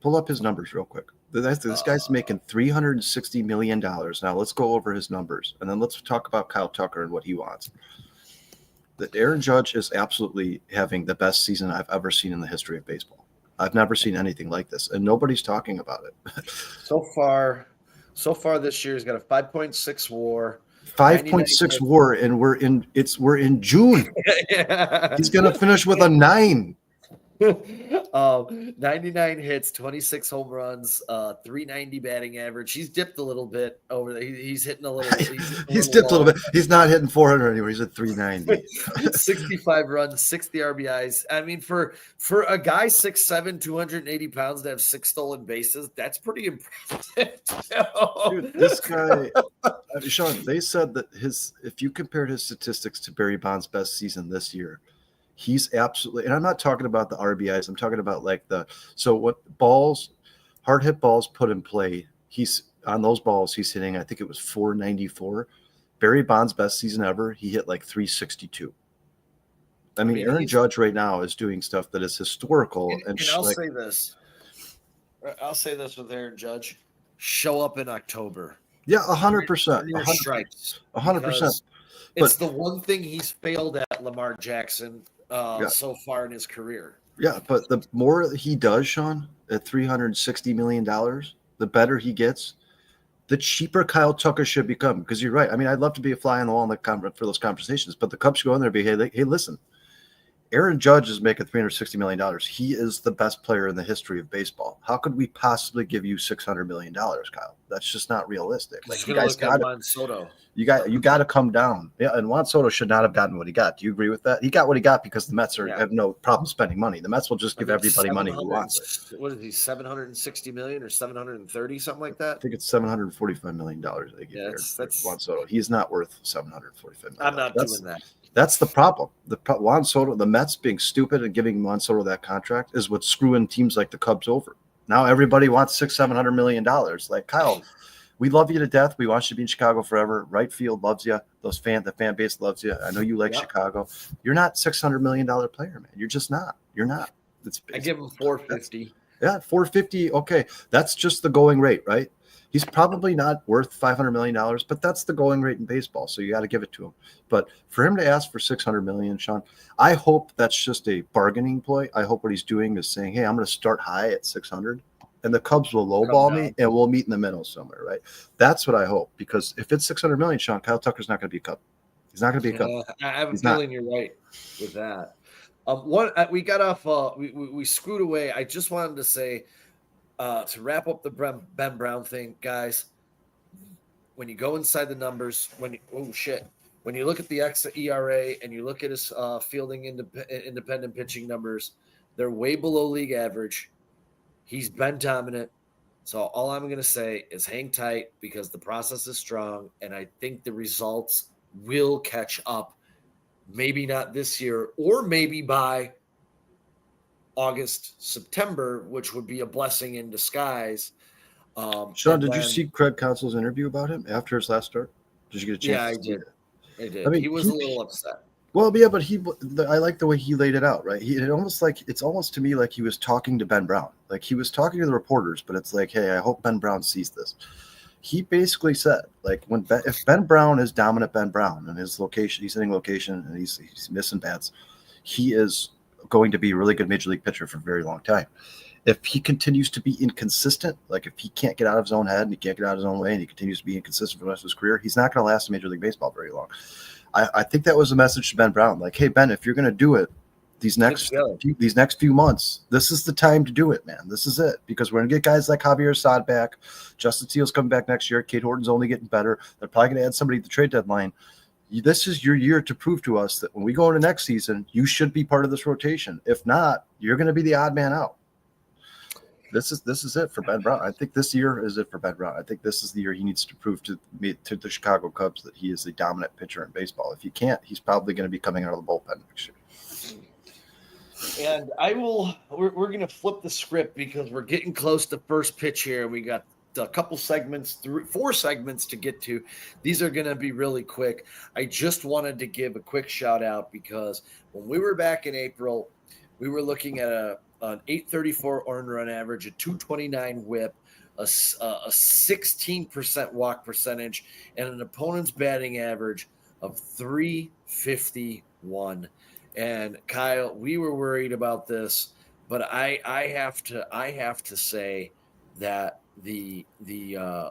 Speaker 2: Pull up his numbers real quick. This guy's making $360 million. Now let's go over his numbers, and then let's talk about Kyle Tucker and what he wants. That Aaron Judge is absolutely having the best season I've ever seen in the history of baseball. I've never seen anything like this, and nobody's talking about it.
Speaker 1: So far this year, he's got a 5.6 WAR.
Speaker 2: 5.6 WAR, and we're in June.
Speaker 1: Yeah.
Speaker 2: He's gonna finish with a 9.
Speaker 1: 99 hits, 26 home runs, 390 batting average. He's dipped a little bit over there. He's hitting a little.
Speaker 2: He's dipped a little bit. He's not hitting 400 anymore. He's at 390.
Speaker 1: 65 runs, 60 RBIs. I mean, for a guy 6'7", 280 pounds to have 6 stolen bases, that's pretty impressive.
Speaker 2: Dude, this guy, Sean, they said that if you compared his statistics to Barry Bonds' best season this year, he's absolutely, and I'm not talking about the RBIs. I'm talking about hard hit balls put in play. He's on those balls. He's hitting, I think it was 494. Barry Bonds' best season ever, he hit like 362. I mean, Aaron Judge right now is doing stuff that is historical.
Speaker 1: And I'll say this. I'll say this with Aaron Judge: show up in October.
Speaker 2: Yeah, 100%. 100%.
Speaker 1: It's the one thing he's failed at, Lamar Jackson, so far in his career.
Speaker 2: Yeah, but the more he does, Sean, at $360 million, the better he gets, the cheaper Kyle Tucker should become. Because you're right. I mean, I'd love to be a fly on the wall for those conversations, but the Cubs go in there and be, hey, listen, Aaron Judge is making $360 million. He is the best player in the history of baseball. How could we possibly give you $600 million, Kyle? That's just not realistic. Like, you guys got Juan Soto. You got to come down. Yeah, and Juan Soto should not have gotten what he got. Do you agree with that? He got what he got because the Mets have no problem spending money. The Mets will just give everybody money who wants it.
Speaker 1: What is he, $760 million or $730, something like that?
Speaker 2: I think it's $745 million they give that's Juan Soto. He's not worth $745 million.
Speaker 1: I'm not doing that.
Speaker 2: That's the problem. Juan Soto, the Mets being stupid and giving Juan Soto that contract is what's screwing teams like the Cubs over. Now everybody wants $600-700 million. Like, Kyle, we love you to death. We want you to be in Chicago forever. Right field loves you. The fan base loves you. I know you like Chicago. You're not $600 million player, man. You're just not. You're not.
Speaker 1: I give him $450.
Speaker 2: Yeah, $450. Okay, that's just the going rate, right? He's probably not worth $500 million, but that's the going rate in baseball. So you got to give it to him. But for him to ask for $600 million, Sean, I hope that's just a bargaining ploy. I hope what he's doing is saying, hey, I'm going to start high at 600 and the Cubs will lowball me and we'll meet in the middle somewhere, right? That's what I hope, because if it's $600 million, Sean, Kyle Tucker's not going to be a Cub. He's not going to be a Cub.
Speaker 1: I have a feeling you're right with that. We got off. We screwed away. I just wanted to say, to wrap up the Ben Brown thing, guys, when you go inside the numbers, when you look at the exit ERA and you look at his fielding independent pitching numbers, they're way below league average. He's been dominant. So all I'm going to say is hang tight, because the process is strong, and I think the results will catch up. Maybe not this year, or maybe by August, September, which would be a blessing in disguise.
Speaker 2: Sean, did you see Craig Counsell's interview about him after his last start? Did you get a chance?
Speaker 1: Yeah, I did. I mean, he was a little upset.
Speaker 2: Well, yeah, but I like the way he laid it out, right? It's almost to me like he was talking to Ben Brown. Like, he was talking to the reporters, but it's like, hey, I hope Ben Brown sees this. He basically said, like, if Ben Brown is dominant Ben Brown and his location, he's hitting location and he's missing bats, he is going to be a really good major league pitcher for a very long time. If he continues to be inconsistent, like if he can't get out of his own head and he can't get out of his own way and he continues to be inconsistent for the rest of his career, he's not going to last in Major League Baseball very long. I think that was a message to Ben Brown. Like, hey, Ben, if you're going to do it, these next few months, this is the time to do it, man. This is it, because we're gonna get guys like Javier Assad back. Justin Steele's coming back next year. Kate Horton's only getting better. They're probably gonna add somebody at the trade deadline. This is your year to prove to us that when we go into next season, you should be part of this rotation. If not, you're going to be the odd man out. This is it for Ben Brown. I think this year is it for Ben Brown. I think this is the year he needs to prove to the Chicago Cubs that he is a dominant pitcher in baseball. If he can't, he's probably going to be coming out of the bullpen next year.
Speaker 1: And we're going to flip the script because we're getting close to first pitch here. We got a couple segments, 4 segments to get to. These are going to be really quick. I just wanted to give a quick shout out because when we were back in April, we were looking at an 834 earned run average, a 229 whip, a 16% walk percentage, and an opponent's batting average of 351. And Kyle, we were worried about this, but I have to say that the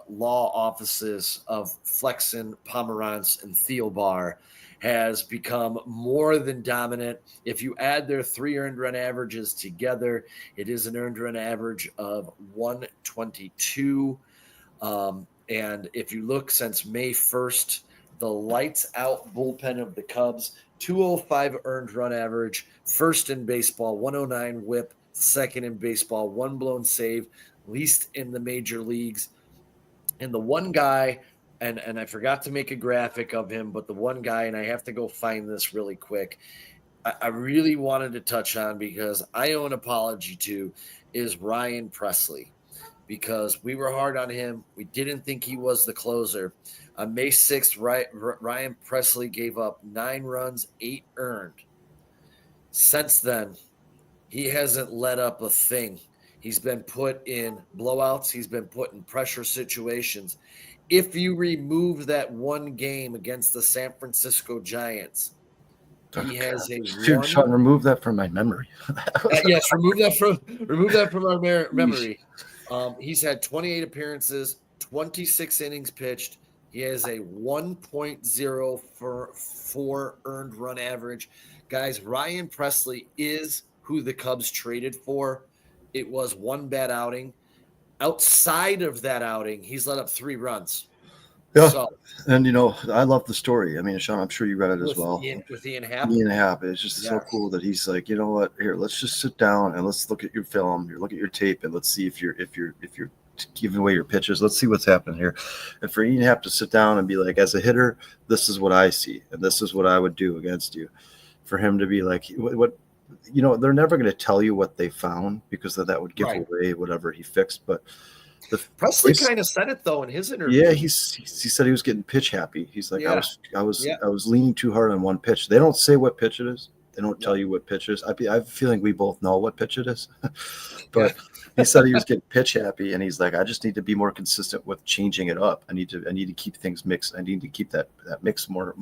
Speaker 1: law offices of Flexen, Pomerantz, and Thielbar has become more than dominant. If you add their 3 earned run averages together, it is an earned run average of 122. And if you look since May 1st, the lights out bullpen of the Cubs, 205 earned run average, first in baseball, 109 whip, second in baseball, 1 blown save, least in the major leagues. And the one guy, and I forgot to make a graphic of him, but the one guy, and I have to go find this really quick, I really wanted to touch on because I owe an apology to, is Ryan Presley, because we were hard on him. We didn't think he was the closer. On May 6th, Ryan Presley gave up 9 runs, 8 earned. Since then, he hasn't let up a thing. He's been put in blowouts. He's been put in pressure situations. If you remove that one game against the San Francisco Giants, he has a
Speaker 2: Sean, remove that from my memory.
Speaker 1: Yes, remove that from our memory. He's had 28 appearances, 26 innings pitched. He has a 1.04 earned run average. Guys, Ryan Presley is who the Cubs traded for. It was one bad outing. Outside of that outing, he's let up 3 runs.
Speaker 2: Yeah, so, and I love the story. I mean, Sean, I'm sure you read it as well.
Speaker 1: With Ian Happ.
Speaker 2: Ian Happ. It's just so cool that he's like, you know what? Here, let's just sit down and let's look at your film. Look at your tape, and let's see if you're giving away your pitches. Let's see what's happening here. And for Ian Happ to sit down and be like, as a hitter, this is what I see, and this is what I would do against you. For him to be like, what they're never going to tell you what they found because that would give away whatever he fixed. But
Speaker 1: Presley kind of said it though in his interview.
Speaker 2: Yeah, he said he was getting pitch happy. He's like, I was leaning too hard on one pitch. They don't say what pitch it is. They don't tell you what pitch it is. I have a feeling we both know what pitch it is. But he said he was getting pitch happy, and he's like, I just need to be more consistent with changing it up. I need to keep things mixed. I need to keep that mix more.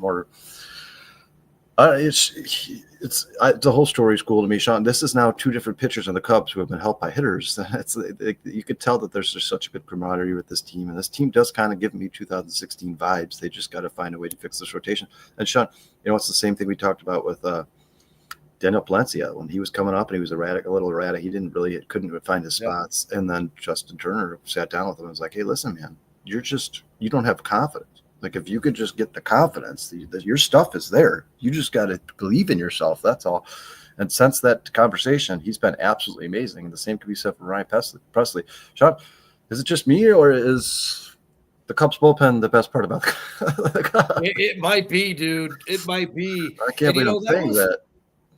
Speaker 2: The whole story is cool to me, Sean. This is now 2 different pitchers on the Cubs who have been helped by hitters. You could tell that there's just such a good camaraderie with this team, and this team does kind of give me 2016 vibes. They just got to find a way to fix this rotation. And Sean, it's the same thing we talked about with Daniel Palencia when he was coming up and he was a little erratic. He couldn't find his spots, and then Justin Turner sat down with him and was like, "Hey, listen, man, you don't have confidence." Like, if you could just get the confidence, your stuff is there. You just got to believe in yourself. That's all. And since that conversation, he's been absolutely amazing. And the same could be said for Ryan Presley. Sean, is it just me, or is the Cubs bullpen the best part about the Cubs?
Speaker 1: It might be, dude. It might be.
Speaker 2: I can't believe I'm saying that.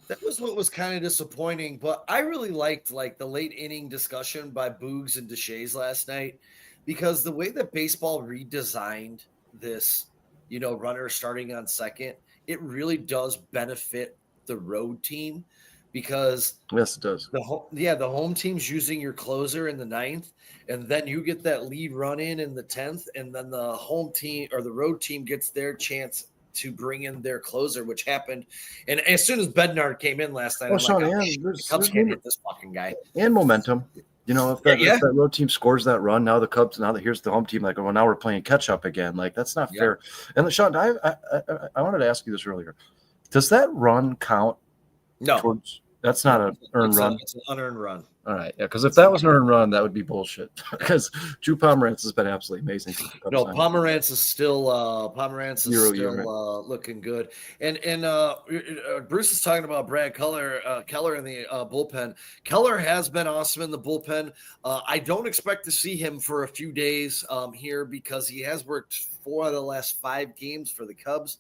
Speaker 1: That was what was kind of disappointing. But I really liked the late inning discussion by Boogs and Deshays last night, because the way that baseball redesigned this, runner starting on second, it really does benefit the road team, because
Speaker 2: yes, it does.
Speaker 1: The home team's using your closer in the 9th, and then you get that lead run in the 10th, and then the home team or the road team gets their chance to bring in their closer, which happened. And as soon as Bednar came in last night, the Cubs can't hit this fucking guy.
Speaker 2: And momentum. If that road team scores that run, now that here's the home team, like, well, now we're playing catch up again. Like, that's not fair. And Sean, I wanted to ask you this earlier. Does that run count
Speaker 1: No,
Speaker 2: towards? That's not an earned run.
Speaker 1: It's an unearned run.
Speaker 2: All right, yeah, because if that was an earned run, that would be bullshit. Because Drew Pomerantz has been absolutely amazing since the Cubs
Speaker 1: No,
Speaker 2: signed.
Speaker 1: Pomerantz is still
Speaker 2: Zero,
Speaker 1: looking good. And Bruce is talking about Brad Keller in the bullpen. Keller has been awesome in the bullpen. I don't expect to see him for a few days here because he has worked 4 of the last 5 games for the Cubs.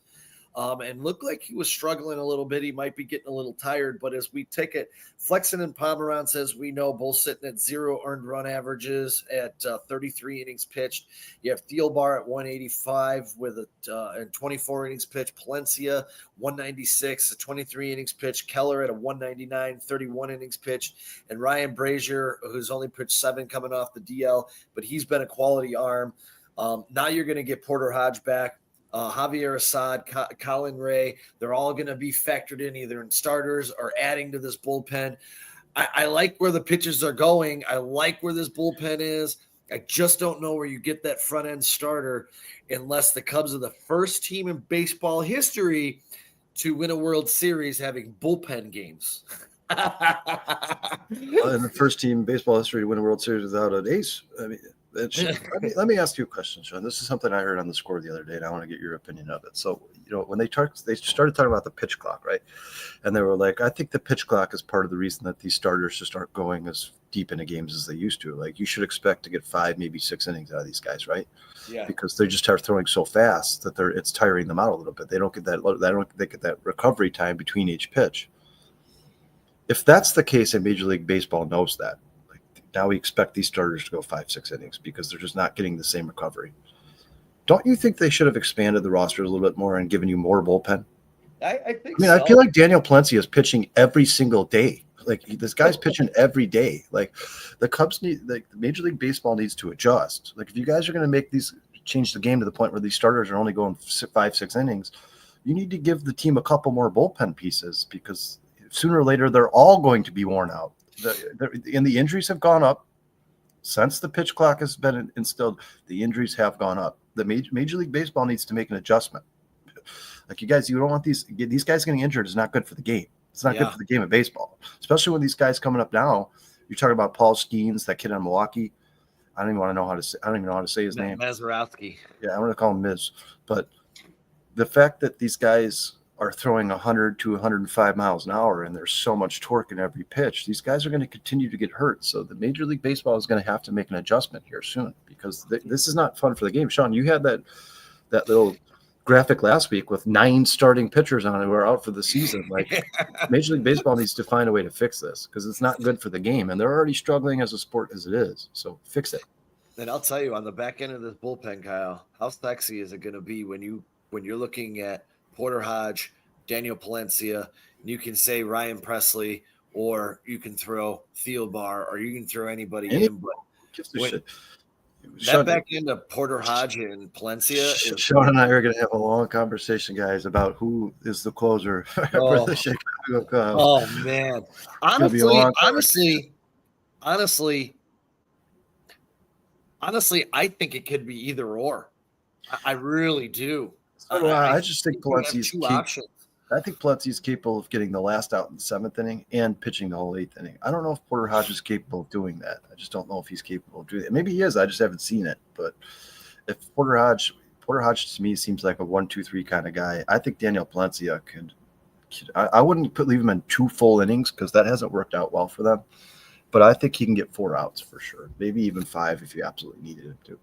Speaker 1: And looked like he was struggling a little bit. He might be getting a little tired, but as we take it, Flexen and Pomerantz, as we know, both sitting at 0 earned run averages at 33 innings pitched. You have Thielbar at 185 with and 24 innings pitched. Palencia 196 at 23 innings pitched. Keller at a 199, 31 innings pitched, and Ryan Brazier, who's only pitched 7 coming off the DL, but he's been a quality arm. Now you're going to get Porter Hodge back. Javier Assad, Colin Ray, they're all going to be factored in either in starters or adding to this bullpen. I like where the pitchers are going. I like where this bullpen is. I just don't know where you get that front end starter unless the Cubs are the first team in baseball history to win a World Series having bullpen games.
Speaker 2: And the first team in baseball history to win a World Series without an ace. I mean, let me ask you a question, Sean. This is something I heard on the Score the other day, and I want to get your opinion of it. So, when they started talking about the pitch clock, right? And they were like, I think the pitch clock is part of the reason that these starters just aren't going as deep into games as they used to. Like, you should expect to get 5, maybe 6 innings out of these guys, right?
Speaker 1: Yeah.
Speaker 2: Because they just start throwing so fast that it's tiring them out a little bit. They get that recovery time between each pitch. If that's the case, and Major League Baseball knows that, now we expect these starters to go 5, 6 innings because they're just not getting the same recovery. Don't you think they should have expanded the roster a little bit more and given you more bullpen?
Speaker 1: I think so.
Speaker 2: I feel like Daniel Palencia is pitching every single day. Like, this guy's pitching every day. Like, the Cubs Major League Baseball needs to adjust. Like, if you guys are going to change the game to the point where these starters are only going 5, 6 innings, you need to give the team a couple more bullpen pieces because sooner or later they're all going to be worn out. And the injuries have gone up since the pitch clock has been instilled. The injuries have gone up. The Major League Baseball needs to make an adjustment. Like, you don't want these guys getting injured is not good for the game. It's not good for the game of baseball, especially when these guys coming up now. You're talking about Paul Skeens, that kid in Milwaukee. I don't even know how to say his name.
Speaker 1: Mazurowski.
Speaker 2: Yeah, I'm going to call him Miz. But the fact that these guys are throwing 100 to 105 miles an hour and there's so much torque in every pitch, these guys are going to continue to get hurt. So the Major League Baseball is going to have to make an adjustment here soon because this is not fun for the game. Sean, you had that little graphic last week with 9 starting pitchers on it who are out for the season. Like, Major League Baseball needs to find a way to fix this because it's not good for the game, and they're already struggling as a sport as it is. So fix it.
Speaker 1: And I'll tell you, on the back end of this bullpen, Kyle, how sexy is it going to be when you're looking at Porter Hodge, Daniel Palencia, and you can say Ryan Presley, or you can throw Thielbar, or you can throw anybody in. But that back end of Porter Hodge and Palencia.
Speaker 2: Sean and I are going to have a long conversation, guys, about who is the closer for the Chicago Cubs.
Speaker 1: Oh, man. Honestly, I think it could be either or. I really do.
Speaker 2: I just think Palenci's
Speaker 1: options.
Speaker 2: I think Palenci's capable of getting the last out in the 7th inning and pitching the whole 8th inning. I don't know if Porter Hodge is capable of doing that. I just don't know if he's capable of doing it. Maybe he is. I just haven't seen it. But if Porter Hodge to me seems like a 1-2-3 kind of guy. I think Daniel Palencia could. I wouldn't leave him in 2 full innings because that hasn't worked out well for them. But I think he can get 4 outs for sure. Maybe even 5 if you absolutely needed him to.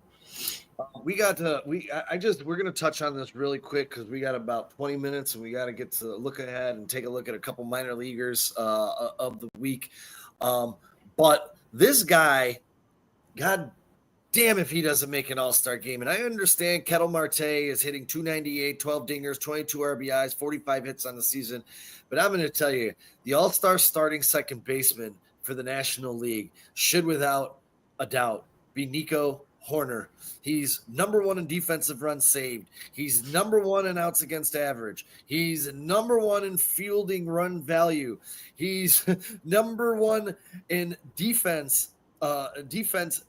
Speaker 1: We're going to touch on this really quick because we got about 20 minutes and we got to get to look ahead and take a look at a couple minor leaguers of the week. But this guy, God damn if he doesn't make an all-star game. And I understand Ketel Marte is hitting 298, 12 dingers, 22 RBIs, 45 hits on the season. But I'm going to tell you, the all-star starting second baseman for the National League should, without a doubt, be Nico Horner. He's number 1 in defensive runs saved. He's number 1 in outs against average. He's number 1 in fielding run value. He's number 1 in defense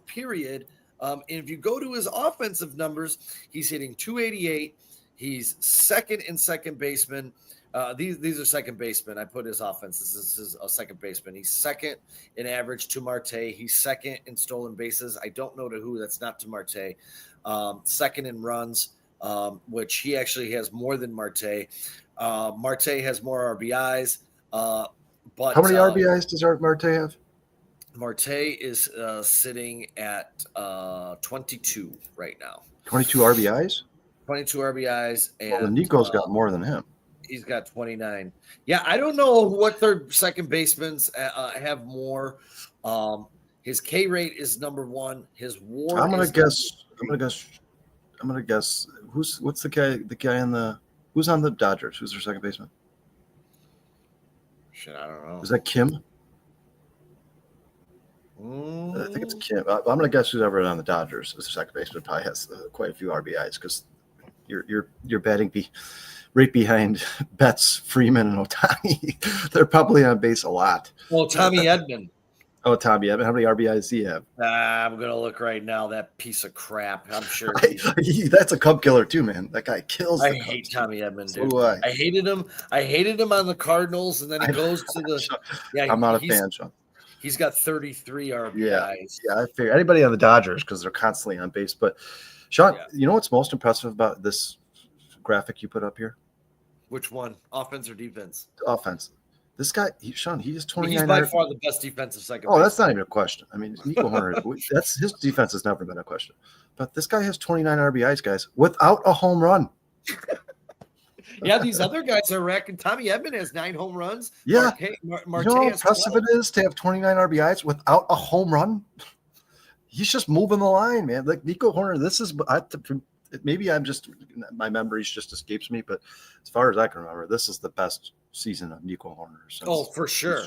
Speaker 1: period. And if you go to his offensive numbers, he's hitting 288. He's second in second baseman, These are second basemen. I put his offense. This is a second baseman. He's second in average to Marte. He's second in stolen bases. I don't know to who. That's not to Marte. Second in runs, which he actually has more than Marte. Marte has more RBIs. But
Speaker 2: how many RBIs does Marte have?
Speaker 1: Marte is sitting at 22 right now.
Speaker 2: 22 RBIs?
Speaker 1: 22 RBIs. And
Speaker 2: well, Nico's got more than him.
Speaker 1: He's got 29. Yeah, I don't know what their second basemen have more. His K rate is number one. His WAR.
Speaker 2: I'm gonna guess. What's the guy who's on the Dodgers? Who's their second baseman?
Speaker 1: Shit, I don't know.
Speaker 2: Is that Kim? I think it's Kim. I'm gonna guess who's ever on the Dodgers as the second baseman probably has quite a few RBIs because you're batting right behind Betts, Freeman, and Ohtani. They're probably on base a lot.
Speaker 1: Well, Tommy Edman.
Speaker 2: Oh, Tommy Edman. How many RBIs does he have?
Speaker 1: I'm gonna look right now. That piece of crap. I'm sure.
Speaker 2: That's a Cub killer too, man. That guy kills.
Speaker 1: I hate Tommy Edman, dude.
Speaker 2: So
Speaker 1: I hated him. I hated him on the Cardinals, and then he goes to the. Yeah,
Speaker 2: I'm not a fan, Sean.
Speaker 1: He's got 33 RBIs.
Speaker 2: Yeah, I figure anybody on the Dodgers because they're constantly on base. But Sean, you know what's most impressive about this graphic you put up here?
Speaker 1: Which one? Offense or defense?
Speaker 2: Offense. This guy, Sean, he is 29.
Speaker 1: He's by far the best defensive second.
Speaker 2: Oh, that's not even a question. I mean, Nico Horner, that's his defense has never been a question. But this guy has 29 RBIs, guys, without a home run.
Speaker 1: Yeah, these other guys are wrecking. Tommy Edman has 9 home runs.
Speaker 2: Yeah.
Speaker 1: Marte
Speaker 2: you know how
Speaker 1: has
Speaker 2: impressive
Speaker 1: 12.
Speaker 2: it is to have 29 RBIs without a home run? He's just moving the line, man. Like Nico Horner, this is maybe my memories just escapes me, but as far as I can remember, this is the best season of Nico Horner.
Speaker 1: Oh, for sure.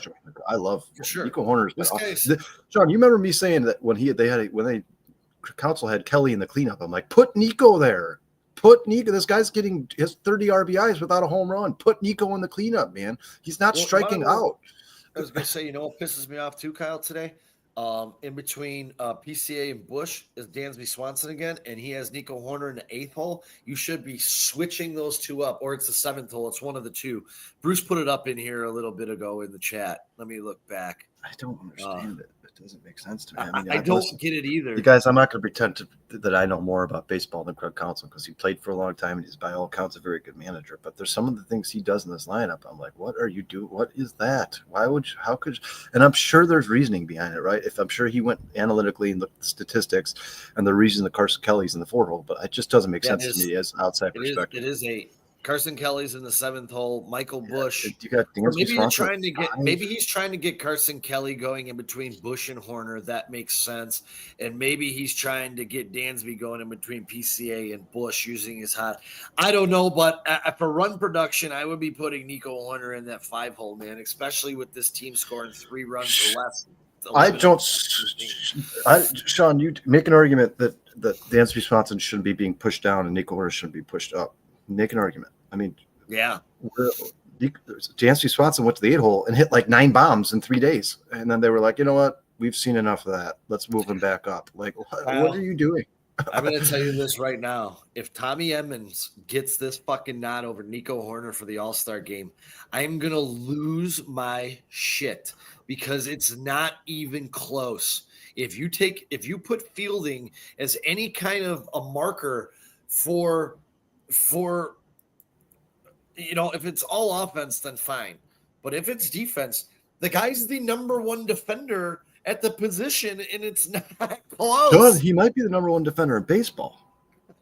Speaker 2: I love
Speaker 1: for sure.
Speaker 2: Nico Horner's been
Speaker 1: awesome.
Speaker 2: John, you remember me saying that when council had Kelly in the cleanup, I'm like, put Nico there. Put Nico. This guy's his 30 RBIs without a home run. Put Nico in the cleanup, man. He's not striking out.
Speaker 1: I was gonna say, you know what pisses me off too, Kyle, today? In between PCA and Bush is Dansby Swanson again, and he has Nico Horner in the 8th hole. You should be switching those two up, or it's the 7th hole. It's one of the two. Bruce put it up in here a little bit ago in the chat. Let me look back.
Speaker 2: I don't understand it. It doesn't make sense to me.
Speaker 1: I don't get it either.
Speaker 2: You guys, I'm not going to pretend that I know more about baseball than Craig Counsell because he played for a long time and he's by all accounts a very good manager. But there's some of the things he does in this lineup. I'm like, what are you doing? What is that? How could you? And I'm sure there's reasoning behind it, right? I'm sure he went analytically and looked at the statistics and the reason that Carson Kelly's in the 4th hole, but it just doesn't make sense to me as an outside perspective.
Speaker 1: It is 8. Carson Kelly's in the 7th hole. Michael Bush.
Speaker 2: You got
Speaker 1: maybe he's trying to get Carson Kelly going in between Bush and Horner. That makes sense. And maybe he's trying to get Dansby going in between PCA and Bush using his hot. I don't know, but for run production, I would be putting Nico Horner in that 5 hole, man, especially with this team scoring 3 runs or less.
Speaker 2: Sean, you make an argument that Dansby Swanson shouldn't be being pushed down and Nico Horner shouldn't be pushed up. Make an argument. I mean,
Speaker 1: yeah.
Speaker 2: Dansby Swanson went to the 8 hole and hit like 9 bombs in 3 days. And then they were like, you know what? We've seen enough of that. Let's move him back up. Like, what are you doing?
Speaker 1: I'm going to tell you this right now. If Tommy Edmonds gets this fucking nod over Nico Horner for the All-Star game, I'm going to lose my shit because it's not even close. If you put fielding as any kind of a marker for if it's all offense, then fine. But if it's defense, the guy's the number 1 defender at the position, and it's not close.
Speaker 2: John, he might be the number 1 defender in baseball.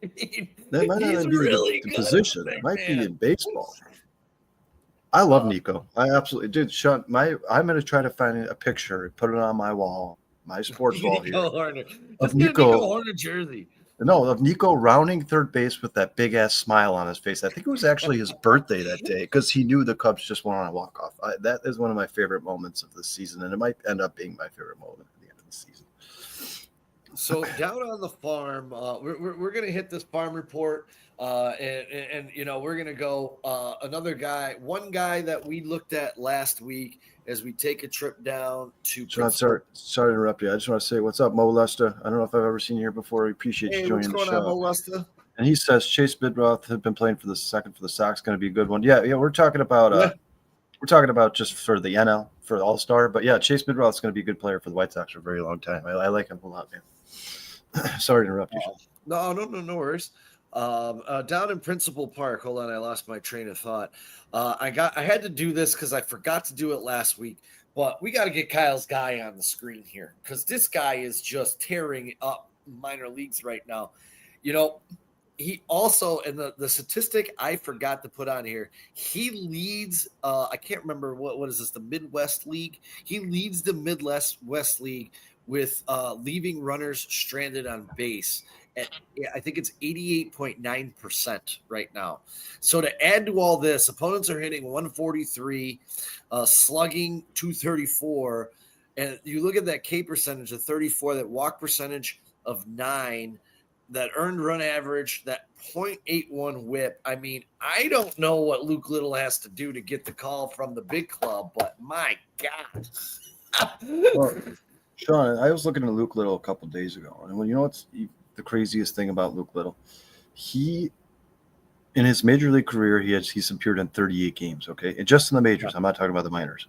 Speaker 1: I mean,
Speaker 2: that might not even be the position. It might be in baseball. I love Nico. I absolutely do. Sean, I'm going to try to find a picture and put it on my wall, my sports wall here.
Speaker 1: Of Nico Horner jersey.
Speaker 2: No, of Nico rounding third base with that big ass smile on his face. I think it was actually his birthday that day because he knew the Cubs just went on a walk off. That is one of my favorite moments of the season, and it might end up being my favorite moment at the end of the season.
Speaker 1: So down on the farm, we're going to hit this farm report, and we're going to go one guy that we looked at last week as we take a trip down to.
Speaker 2: John, sorry to interrupt you. I just want to say what's up, Mo Lesta. I don't know if I've ever seen you here before. We appreciate you joining the show.
Speaker 1: What's going on, Mo Lesta?
Speaker 2: And he says Chase Bidroth had been playing for the Sox, going to be a good one. Yeah, we're talking about just for the NL for the All Star, but yeah, Chase Bidroth's going to be a good player for the White Sox for a very long time. I like him a lot, man. Sorry to interrupt you.
Speaker 1: No worries. Down in Principal Park. Hold on, I lost my train of thought. I had to do this because I forgot to do it last week. But we got to get Kyle's guy on the screen here because this guy is just tearing up minor leagues right now. You know, he also, and the statistic I forgot to put on here, he leads, I can't remember what is this, the Midwest League? He leads the Midwest League with leaving runners stranded on base. I think it's 88.9% right now. So to add to all this, opponents are hitting 143, slugging 234, and you look at that K percentage of 34, that walk percentage of 9, that earned run average, that 0.81 whip. I mean, I don't know what Luke Little has to do to get the call from the big club, but my God.
Speaker 2: Well, Sean, I was looking at Luke Little a couple days ago, and when you know what's the craziest thing about Luke Little, he in his major league career he's appeared in 38 games. Okay, and just in the majors. I'm not talking about the minors.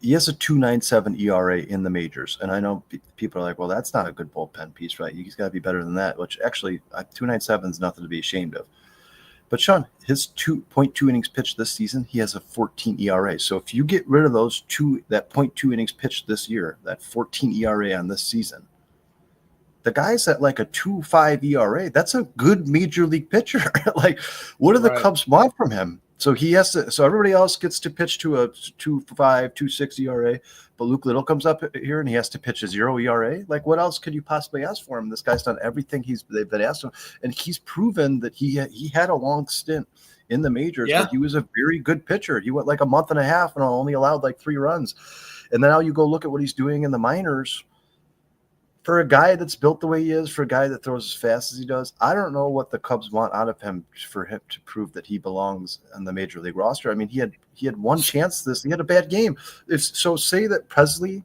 Speaker 2: He has a 2.97 ERA in the majors, and I know people are like, "Well, that's not a good bullpen piece, right? He's got to be better than that." Which actually, 2.97 is nothing to be ashamed of. But Sean, his 2.2 innings pitched this season, he has a 14 ERA. So if you get rid of that 0.2 innings pitched this year, that 14 ERA on this season, the guy's at like a 2.5 ERA. That's a good major league pitcher. Like, what do the Cubs want from him? So he has to. So everybody else gets to pitch to a 2.5, 2.6 ERA, but Luke Little comes up here and he has to pitch a 0 ERA. Like, what else could you possibly ask for him? This guy's done everything they've been asked him, and he's proven that he had a long stint in the majors where he was a very good pitcher. He went like a month and a half and only allowed like 3 runs, and then now you go look at what he's doing in the minors. For a guy that's built the way he is, for a guy that throws as fast as he does, I don't know what the Cubs want out of him for him to prove that he belongs on the major league roster. I mean, he had one chance he had a bad game. Say that Presley,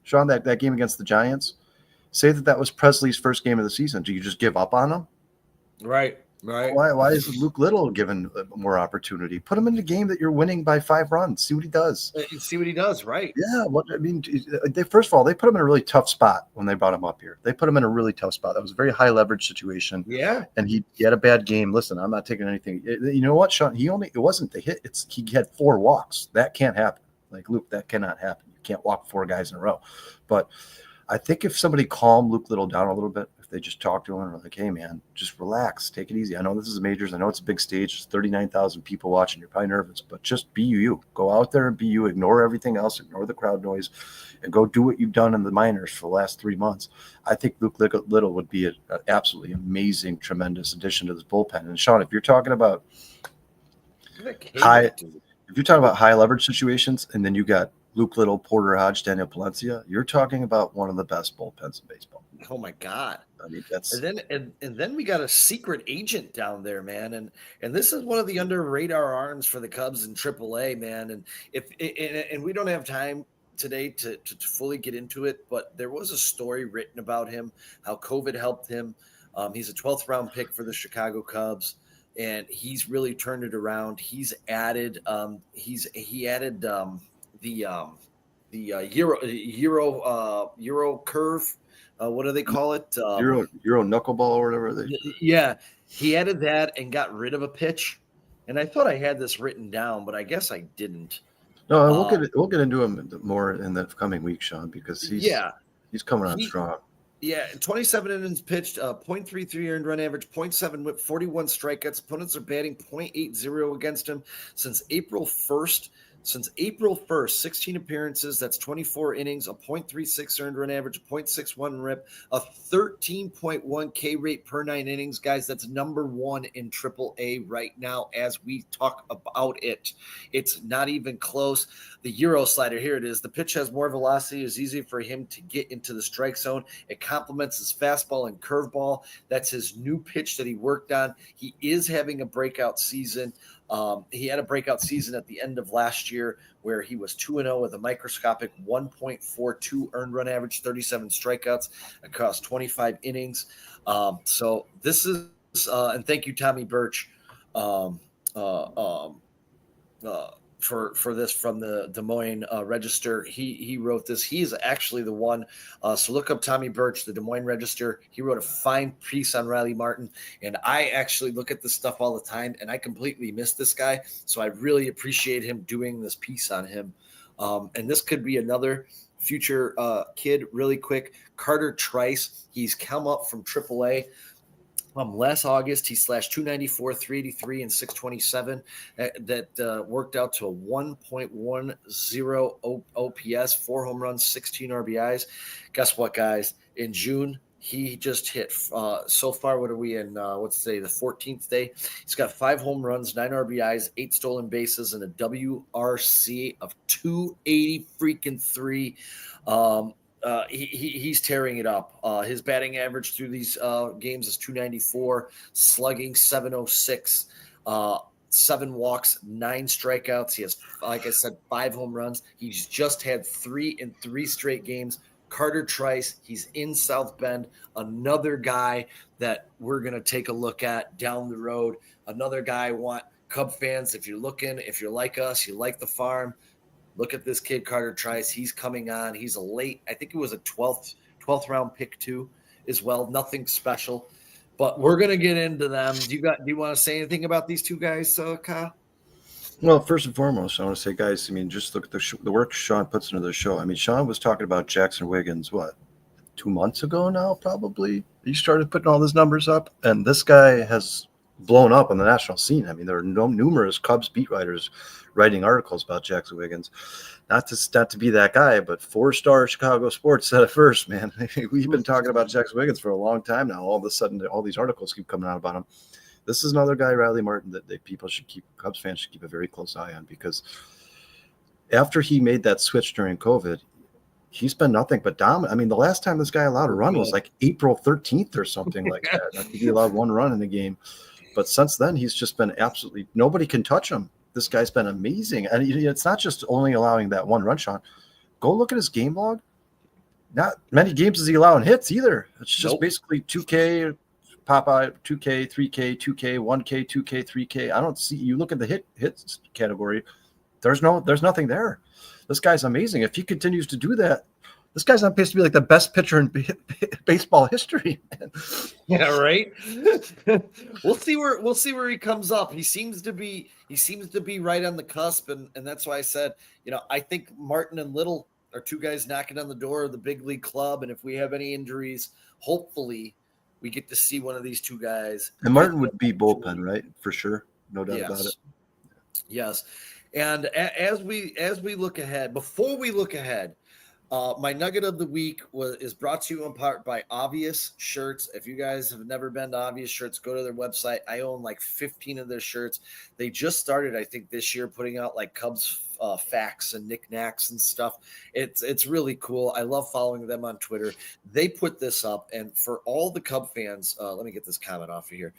Speaker 2: Sean, that game against the Giants, say that was Presley's first game of the season. Do you just give up on him?
Speaker 1: Right.
Speaker 2: Why is Luke Little given more opportunity? Put him in the game that you're winning by 5 runs. See what he does.
Speaker 1: Right?
Speaker 2: Yeah. First of all, they put him in a really tough spot when they brought him up here. They put him in a really tough spot. That was a very high leverage situation.
Speaker 1: Yeah.
Speaker 2: And he had a bad game. Listen, I'm not taking anything. You know what, Sean? It wasn't the hit. He had 4 walks. That can't happen. Like, Luke, that cannot happen. You can't walk 4 guys in a row. But I think if somebody calmed Luke Little down a little bit, if they just talked to him and were like, "Hey, man, just relax, take it easy. I know this is a majors. I know it's a big stage. There's 39,000 people watching. You're probably nervous, but just be you. Go out there and be you. Ignore everything else. Ignore the crowd noise, and go do what you've done in the minors for the last 3 months." I think Luke Little would be an absolutely amazing, tremendous addition to this bullpen. And Sean, if you're talking about high leverage situations, and then you got Luke Little, Porter Hodge, Daniel Palencia, you're talking about one of the best bullpens in baseball.
Speaker 1: Oh my God.
Speaker 2: I mean, that's
Speaker 1: and then we got a secret agent down there, man, and this is one of the under radar arms for the Cubs in AAA, man. And we don't have time today to fully get into it, but there was a story written about him, how COVID helped him. He's a 12th round pick for the Chicago Cubs, and he's really turned it around. He's added the Euro curve. What do they call it?
Speaker 2: Euro knuckleball or whatever.
Speaker 1: He added that and got rid of a pitch. And I thought I had this written down, but I guess I didn't.
Speaker 2: No, we'll get into him more in the coming week, Sean, because he's coming on strong.
Speaker 1: Yeah, 27 innings pitched, 0.33 earned run average, 0.7 whip, 41 strikeouts. Opponents are batting 0.80 against him since April 1st. 16 appearances, that's 24 innings, a 0.36 earned run average, a 0.61 rip, a 13.1 K rate per 9 innings. Guys, that's number 1 in AAA right now as we talk about it. It's not even close. The Euro slider, here it is. The pitch has more velocity. It's easy for him to get into the strike zone. It complements his fastball and curveball. That's his new pitch that he worked on. He is having a breakout season. He had a breakout season at the end of last year where he was 2-0 with a microscopic 1.42 earned run average, 37 strikeouts across 25 innings. So this is and thank you, Tommy Birch, um, uh, um, for this from the Des Moines Register. He wrote this. He is actually the one. So look up Tommy Birch, the Des Moines Register. He wrote a fine piece on Riley Martin, and I actually look at this stuff all the time, and I completely miss this guy. So I really appreciate him doing this piece on him. And this could be another future kid. Really quick, Carter Trice. He's come up from AAA. Last August, he slashed 294, 383, and 627. That worked out to a 1.10 OPS, 4 home runs, 16 RBIs. Guess what, guys? In June, he just hit. So far, what are we in? What's today? The 14th day. He's got 5 home runs, 9 RBIs, 8 stolen bases, and a WRC of 280 3. He's tearing it up. His batting average through these games is 294, slugging 706, 7 walks, 9 strikeouts. He has, like I said, 5 home runs. He's just had 3 in 3 straight games. Carter Trice, he's in South Bend. Another guy that we're going to take a look at down the road. Another guy I want Cub fans, if you're looking, if you're like us, you like the farm, look at this kid, Carter Trice. He's coming on. He's a late, I think it was a 12th round pick too, as well. Nothing special, but we're gonna get into them. Do you want to say anything about these two guys, Kyle?
Speaker 2: Well, first and foremost, I want to say, guys, I mean, just look at the work Sean puts into the show. I mean, Sean was talking about Jackson Wiggins, 2 months ago now, probably. He started putting all his numbers up, and this guy has blown up on the national scene. I mean, there are numerous Cubs beat writers writing articles about Jackson Wiggins. Not to be that guy, but 4-star Chicago Sports said it first, man. We've been talking about Jackson Wiggins for a long time now. All of a sudden, all these articles keep coming out about him. This is another guy, Riley Martin, that Cubs fans should keep a very close eye on, because after he made that switch during COVID, he's been nothing but dominant. I mean, the last time this guy allowed a run was like April 13th or something like that. I think he allowed 1 run in the game. But since then, he's just been absolutely – nobody can touch him. This guy's been amazing. And it's not just only allowing that 1 run shot. Go look at his game log. Not many games is he allowing hits either. It's just basically 2K, Popeye, 2K, 3K, 2K, 1K, 2K, 3K. I don't see – you look at the hits category, there's nothing there. This guy's amazing. If he continues to do that, this guy's on pace to be like the best pitcher in baseball history.
Speaker 1: Yeah, right. We'll see where he comes up. He seems to be right on the cusp, and that's why I said, I think Martin and Little are 2 guys knocking on the door of the big league club, and if we have any injuries, hopefully we get to see one of these 2 guys.
Speaker 2: And Martin would be bullpen, right? For sure, no doubt about it.
Speaker 1: Yes, and as we look ahead, before we look ahead. My nugget of the week is brought to you in part by Obvious Shirts. If you guys have never been to Obvious Shirts, go to their website. I own like 15 of their shirts. They just started, I think, this year putting out like Cubs facts and knickknacks and stuff. It's really cool. I love following them on Twitter. They put this up, and for all the Cub fans, let me get this comment off of here.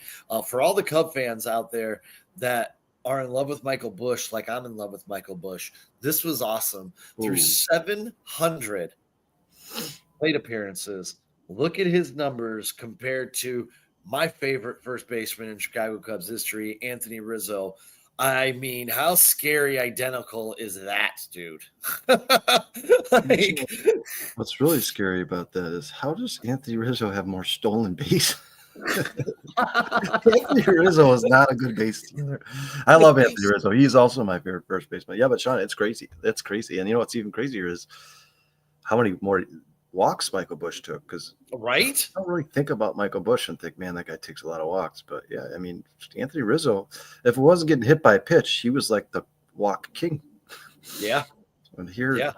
Speaker 1: For all the Cub fans out there that are in love with Michael Busch, like I'm in love with Michael Busch. This was awesome. Ooh. Through 700 plate appearances, look at his numbers compared to my favorite first baseman in Chicago Cubs history, Anthony Rizzo. I mean, how scary identical is that, dude?
Speaker 2: What's really scary about that is, how does Anthony Rizzo have more stolen base? Anthony Rizzo is not a good base stealer. I love Anthony Rizzo. He's also my favorite first baseman. Yeah, but Sean, it's crazy. It's crazy. And you know what's even crazier is how many more walks Michael Busch took. Because
Speaker 1: I
Speaker 2: don't really think about Michael Busch and think, man, that guy takes a lot of walks. But yeah, I mean, Anthony Rizzo, if it wasn't getting hit by a pitch, he was like the walk king.
Speaker 1: Yeah.
Speaker 2: And here,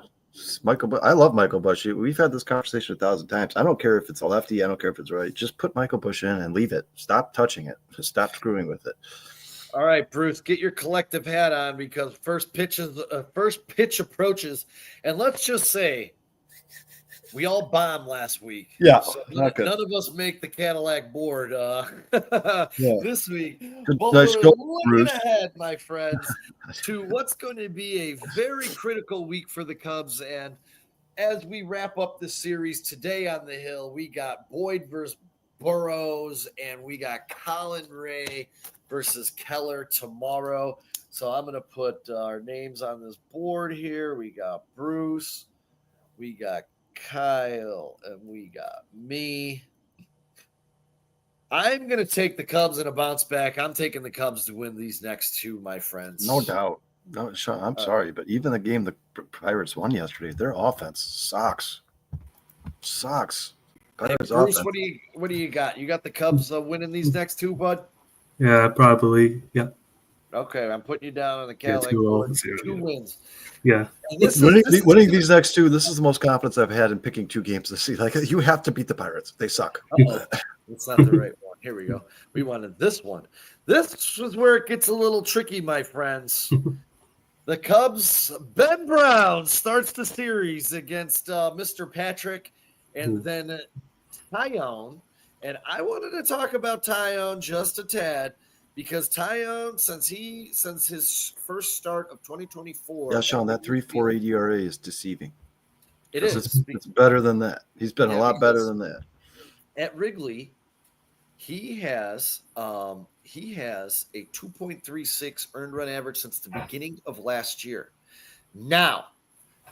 Speaker 2: Michael Busch, I love Michael Busch. We've had this conversation 1,000 times. I don't care if it's a lefty. I don't care if it's right. Just put Michael Busch in and leave it. Stop touching it. Just stop screwing with it.
Speaker 1: All right, Bruce, get your collective hat on, because first pitch approaches, and let's just say we all bombed last week.
Speaker 2: Yeah,
Speaker 1: so none of us make the Cadillac board this week. But
Speaker 2: nice
Speaker 1: we're looking ahead, my friends, to what's going to be a very critical week for the Cubs. And as we wrap up the series today on the Hill, we got Boyd versus Burrows, and we got Colin Ray versus Keller tomorrow. So I'm going to put our names on this board here. We got Bruce, we got Kyle, and we got me. I'm going to take the Cubs in a bounce back. I'm taking the Cubs to win these next two, my friends.
Speaker 2: No doubt. No, Sean, I'm sorry, but even the game the Pirates won yesterday, their offense sucks.
Speaker 1: Hey, Bruce, what do you got? You got the Cubs winning these next two, bud?
Speaker 3: Yeah, probably. Yeah.
Speaker 1: Okay, I'm putting you down on the Cadillac board. Two wins.
Speaker 3: Yeah.
Speaker 2: Winning these next two, this is the most confidence I've had in picking two games this season. Like, you have to beat the Pirates. They suck.
Speaker 1: It's not the right one. Here we go. We wanted this one. This is where it gets a little tricky, my friends. The Cubs, Ben Brown starts the series against Mr. Patrick, and then Tyone. And I wanted to talk about Tyone just a tad, because Tyone, since his first start of 2024.
Speaker 2: Yeah, Sean, that 3.48 ERA is deceiving.
Speaker 1: It is.
Speaker 2: It's better than that. He's been a lot better than that.
Speaker 1: At Wrigley, he has a 2.36 earned run average since the beginning of last year. Now,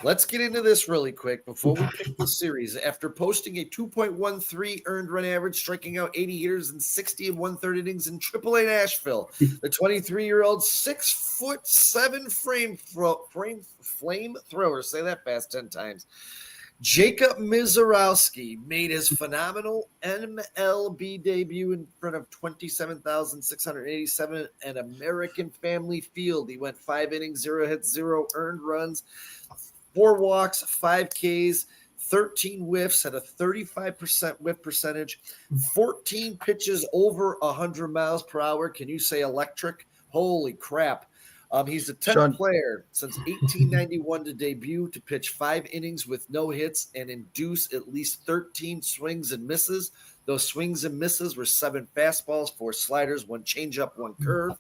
Speaker 1: let's get into this really quick before we pick the series. After posting a 2.13 earned run average, striking out 80 hitters in 60 and 1/3 innings in AAA Nashville, the 23-year-old 6'7" flamethrower, say that fast 10 times, Jacob Mizorowski made his phenomenal MLB debut in front of 27,687 at American Family Field. He went 5 innings, 0 hits, 0 earned runs, 4 walks, 5 Ks, 13 whiffs, had a 35% whiff percentage, 14 pitches over 100 miles per hour. Can you say electric? Holy crap. He's the 10th player since 1891 to debut to pitch 5 innings with no hits and induce at least 13 swings and misses. Those swings and misses were 7 fastballs, 4 sliders, 1 changeup, 1 curve.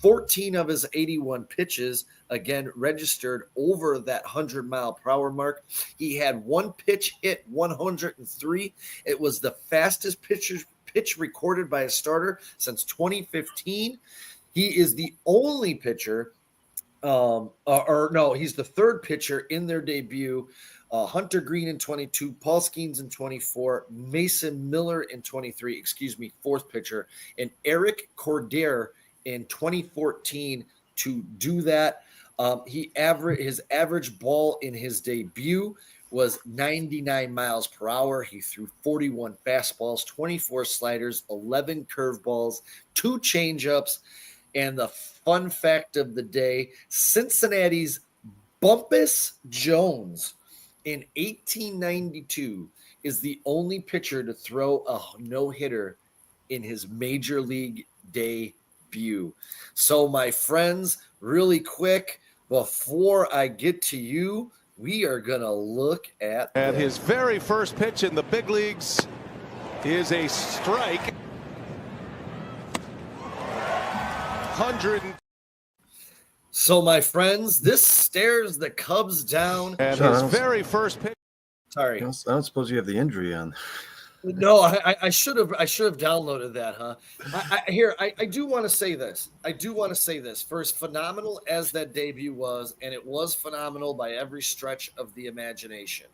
Speaker 1: 14 of his 81 pitches, again, registered over that 100-mile-per-hour mark. He had 1 pitch hit 103. It was the fastest pitch recorded by a starter since 2015. He is the only pitcher, he's the third pitcher in their debut. Hunter Green in 22, Paul Skeens in 24, Mason Miller in 23, fourth pitcher, and Eric Cordier in 2014 to do that. His average ball in his debut was 99 miles per hour. He threw 41 fastballs, 24 sliders, 11 curveballs, 2 changeups. And the fun fact of the day, Cincinnati's Bumpus Jones in 1892 is the only pitcher to throw a no-hitter in his major league debut. So, my friends, really quick, before I get to you, we are going to look at
Speaker 4: and his very first pitch in the big leagues is a strike. 100.
Speaker 1: So, my friends, this stares the Cubs down.
Speaker 4: And his very first pitch.
Speaker 1: Sorry,
Speaker 2: I don't suppose you have the injury on.
Speaker 1: No, I should have downloaded that, huh? I do want to say this. For as phenomenal as that debut was, and it was phenomenal by every stretch of the imagination,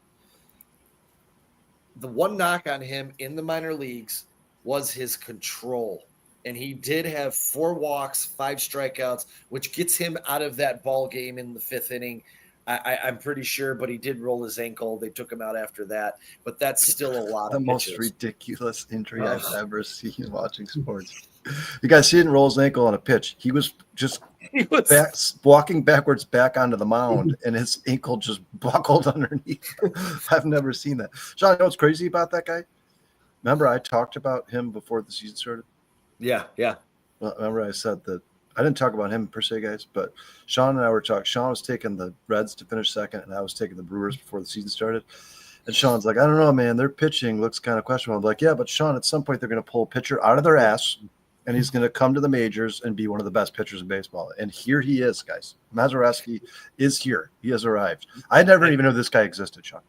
Speaker 1: the one knock on him in the minor leagues was his control. And he did have 4 walks, 5 strikeouts, which gets him out of that ball game in the 5th inning. I'm pretty sure, but he did roll his ankle. They took him out after that, but that's still a lot of pitches.
Speaker 2: Most ridiculous injury I've ever seen watching sports. You guys, he didn't roll his ankle on a pitch. He was walking backwards back onto the mound, and his ankle just buckled underneath. I've never seen that. Sean, you know what's crazy about that guy? Remember I talked about him before the season started?
Speaker 1: Yeah.
Speaker 2: Well, remember I said that I didn't talk about him per se, guys, but Sean and I were talking. Sean was taking the Reds to finish second, and I was taking the Brewers before the season started. And Sean's like, I don't know, man. Their pitching looks kind of questionable. I'm like, yeah, but Sean, at some point they're going to pull a pitcher out of their ass, and he's going to come to the majors and be one of the best pitchers in baseball. And here he is, guys. Mazeroski is here. He has arrived. I never even knew this guy existed, Sean.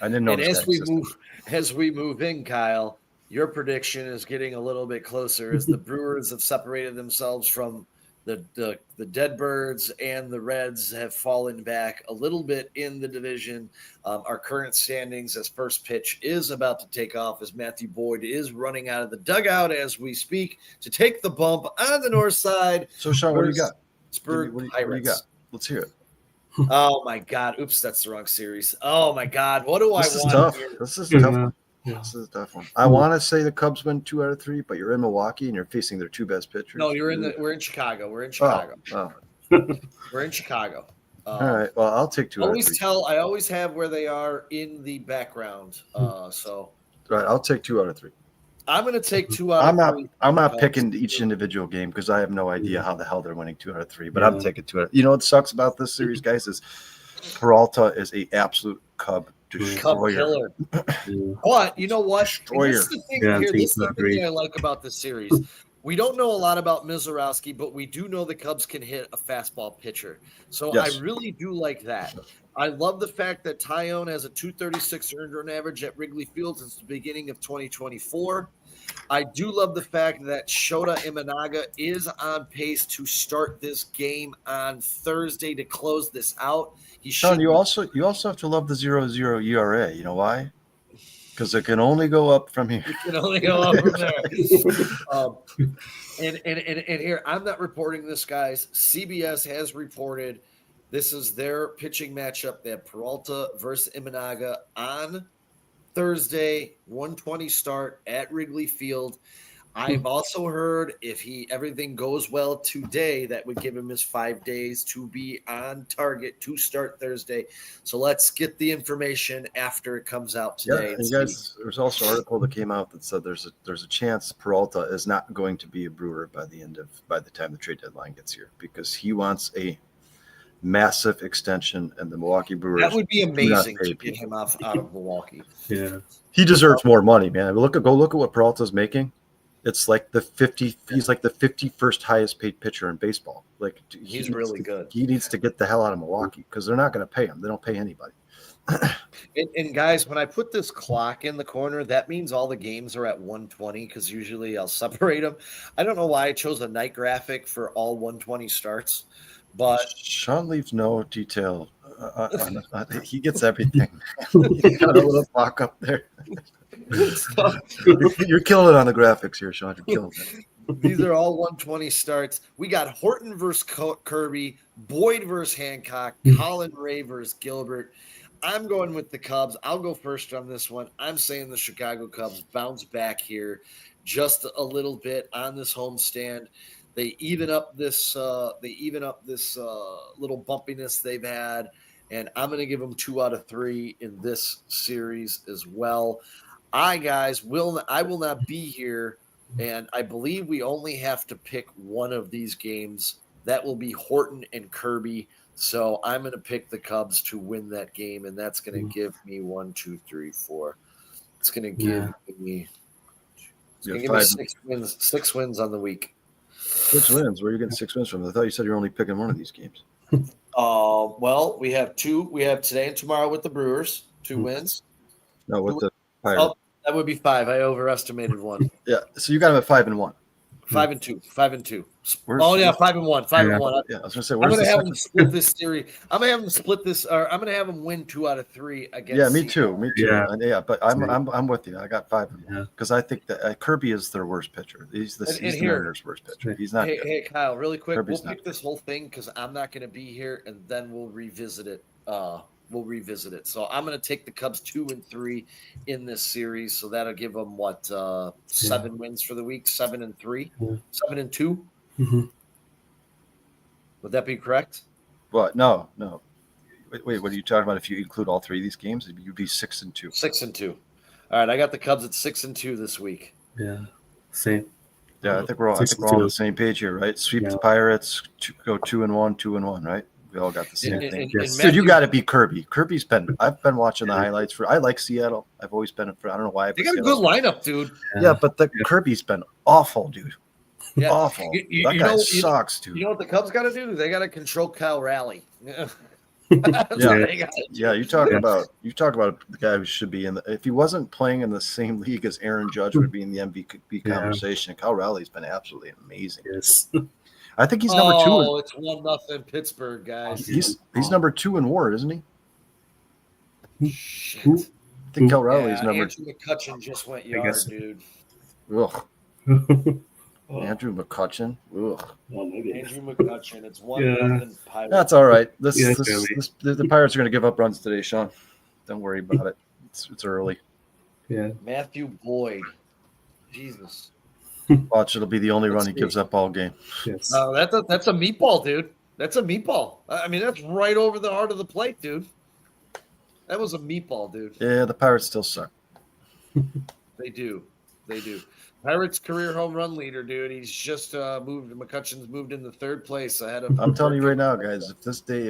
Speaker 2: I didn't know.
Speaker 1: And as we move in, Kyle, your prediction is getting a little bit closer as the Brewers have separated themselves from the Dead Birds, and the Reds have fallen back a little bit in the division. Our current standings as first pitch is about to take off as Matthew Boyd is running out of the dugout as we speak to take the bump on the north side.
Speaker 2: So, Sean, what do you got?
Speaker 1: Pittsburgh
Speaker 2: What do you
Speaker 1: Pirates.
Speaker 2: got? Let's hear it.
Speaker 1: Oh my God! Oops, that's the wrong series. Oh my God! What do
Speaker 2: This
Speaker 1: I
Speaker 2: is
Speaker 1: want?
Speaker 2: tough.
Speaker 1: Here?
Speaker 2: This is a tough
Speaker 3: Yeah.
Speaker 2: one. This is a tough one. I want to say the Cubs win 2 out of 3, but you're in Milwaukee and you're facing their 2 best pitchers.
Speaker 1: No, we're in Chicago. We're in Chicago.
Speaker 2: Oh.
Speaker 1: We're in Chicago.
Speaker 2: All right. Well, I'll take 2 out of 3.
Speaker 1: I always have where they are in the background. So
Speaker 2: All right, I'll take 2 out of 3.
Speaker 1: I'm going to take 2 out of 3.
Speaker 2: I'm not picking each individual game because I have no idea how the hell they're winning 2 out of 3. But I'm
Speaker 3: Yeah.
Speaker 2: taking 2 out. You know what sucks about this series, guys, is Peralta is a absolute Cub
Speaker 1: Cub
Speaker 2: destroyer.
Speaker 1: killer.
Speaker 3: Yeah.
Speaker 1: But you know what?
Speaker 2: Destroyer.
Speaker 1: This is the thing
Speaker 3: Yeah,
Speaker 1: here. This is the
Speaker 3: agree.
Speaker 1: thing I like about this series. We don't know a lot about Mizorowski, but we do know the Cubs can hit a fastball pitcher. So
Speaker 2: Yes.
Speaker 1: I really do like that. I love the fact that Tyone has a 236 earned run average at Wrigley Field since the beginning of 2024. I do love the fact that Shota Imanaga is on pace to start this game on Thursday to close this out.
Speaker 2: Sean, you also have to love the 0.0 ERA. You know why? Because it can only go up from here.
Speaker 1: It can only go up from there. And here, I'm not reporting this, guys. CBS has reported this is their pitching matchup. They have Peralta versus Imanaga on Thursday, 1:20 start at Wrigley Field. I've also heard if everything goes well today, that would give him his 5 days to be on target to start Thursday. So let's get the information after it comes out today.
Speaker 2: Yeah, and guys, there's also an article that came out that said there's a chance Peralta is not going to be a Brewer by the time the trade deadline gets here because he wants a massive extension, and the Milwaukee Brewers.
Speaker 1: That would be amazing
Speaker 2: pay
Speaker 1: to get him out of Milwaukee.
Speaker 3: Yeah.
Speaker 2: He deserves more money, man. Go look at what Peralta's making. It's like he's like the 51st highest paid pitcher in baseball. Like
Speaker 1: He's really good.
Speaker 2: He needs to get the hell out of Milwaukee because they're not going to pay him. They don't pay anybody.
Speaker 1: And guys, when I put this clock in the corner, that means all the games are at 1:20 because usually I'll separate them. I don't know why I chose a night graphic for all 1:20 starts, but
Speaker 2: Sean leaves no detail. He gets everything. He got a little clock up there. You're killing it on the graphics here, Sean. You're killing it.
Speaker 1: These are all 1:20 starts. We got Horton versus Kirby, Boyd versus Hancock, Colin Ray versus Gilbert. I'm going with the Cubs. I'll go first on this one. I'm saying the Chicago Cubs bounce back here just a little bit on this homestand. They even up this little bumpiness they've had, and I'm going to give them 2 out of 3 in this series as well. I will not be here, and I believe we only have to pick one of these games. That will be Horton and Kirby. So I'm going to pick the Cubs to win that game, and that's going to give me 1, 2, 3, 4. It's going to give me 6 wins. 6 wins on the week.
Speaker 2: 6 wins. Where are you getting 6 wins from? I thought you said you're only picking one of these games.
Speaker 1: Well, we have 2. We have today and tomorrow with the Brewers, 2 wins.
Speaker 2: No, with the Pirates.
Speaker 1: Oh, that would be 5. I overestimated 1.
Speaker 2: Yeah, so you got them at 5-1.
Speaker 1: 5-2. 5-2.
Speaker 2: Where's-
Speaker 1: Oh yeah, 5-1. 5-1.
Speaker 2: Yeah, I was gonna say,
Speaker 1: I'm
Speaker 2: where's
Speaker 1: gonna
Speaker 2: the
Speaker 1: have
Speaker 2: second?
Speaker 1: them split this series. I'm gonna have them split this, or I'm gonna have them win 2 out of 3 against.
Speaker 2: Yeah, me too.
Speaker 3: Yeah.
Speaker 2: And but I'm with you. I got 5
Speaker 3: Yeah.
Speaker 2: because I think that Kirby is their worst pitcher. He's the Mariners' worst pitcher. He's not.
Speaker 1: Hey, Kyle, really quick,
Speaker 2: Kirby's
Speaker 1: we'll pick this whole thing because I'm not gonna be here, and then we'll revisit it. So I'm going to take the Cubs 2 and 3 in this series. So that'll give them 7 wins for the week, 7 and 3, 7 and 2.
Speaker 3: Mm-hmm.
Speaker 1: Would that be correct?
Speaker 2: What? No. Wait, what are you talking about? If you include all 3 of these games, you'd be 6 and 2.
Speaker 1: 6 and 2. All right, I got the Cubs at 6 and 2 this week.
Speaker 3: Yeah. Same.
Speaker 2: Yeah, I think we're all on the same page here, right? Sweep the Pirates, go 2-1, 2-1, right? We all got the same thing. Dude, you got to be Kirby. I've been watching the highlights I like Seattle. I've always been I don't know why.
Speaker 1: They got a good lineup, dude.
Speaker 2: Yeah, but Kirby's been awful, dude.
Speaker 1: Yeah.
Speaker 2: Awful. That guy sucks, dude.
Speaker 1: You know what the Cubs got to do? They got to control Kyle Raleigh.
Speaker 2: Yeah. You talk about the guy who should be in if he wasn't playing in the same league as Aaron Judge would be in the MVP conversation. Cal Raleig's been absolutely amazing.
Speaker 3: Yes.
Speaker 2: I think he's number 2.
Speaker 1: Oh, it's 1-0 Pittsburgh, guys.
Speaker 2: He's number 2 in WAR, isn't he?
Speaker 1: Shit.
Speaker 2: I think Cal Raleig's number.
Speaker 1: Andrew McCutcheon just went yard, dude.
Speaker 2: Ugh. Andrew McCutcheon. Ugh.
Speaker 1: Andrew McCutcheon. It's 1-0 Pirates.
Speaker 2: That's all right. The
Speaker 3: Really.
Speaker 2: Pirates are going to give up runs today, Sean. Don't worry about it. It's early.
Speaker 3: Yeah.
Speaker 1: Matthew Boyd. Jesus.
Speaker 2: Watch, it'll be the only run he gives up all game.
Speaker 3: Yes.
Speaker 1: That's a meatball, dude. That's a meatball. I mean, that's right over the heart of the plate, dude. That was a meatball, dude.
Speaker 2: Yeah, the Pirates still suck.
Speaker 1: They do. Pirates career home run leader, dude. He's just moved. McCutcheon's moved into 3rd place ahead of.
Speaker 2: I'm telling you right now, guys. If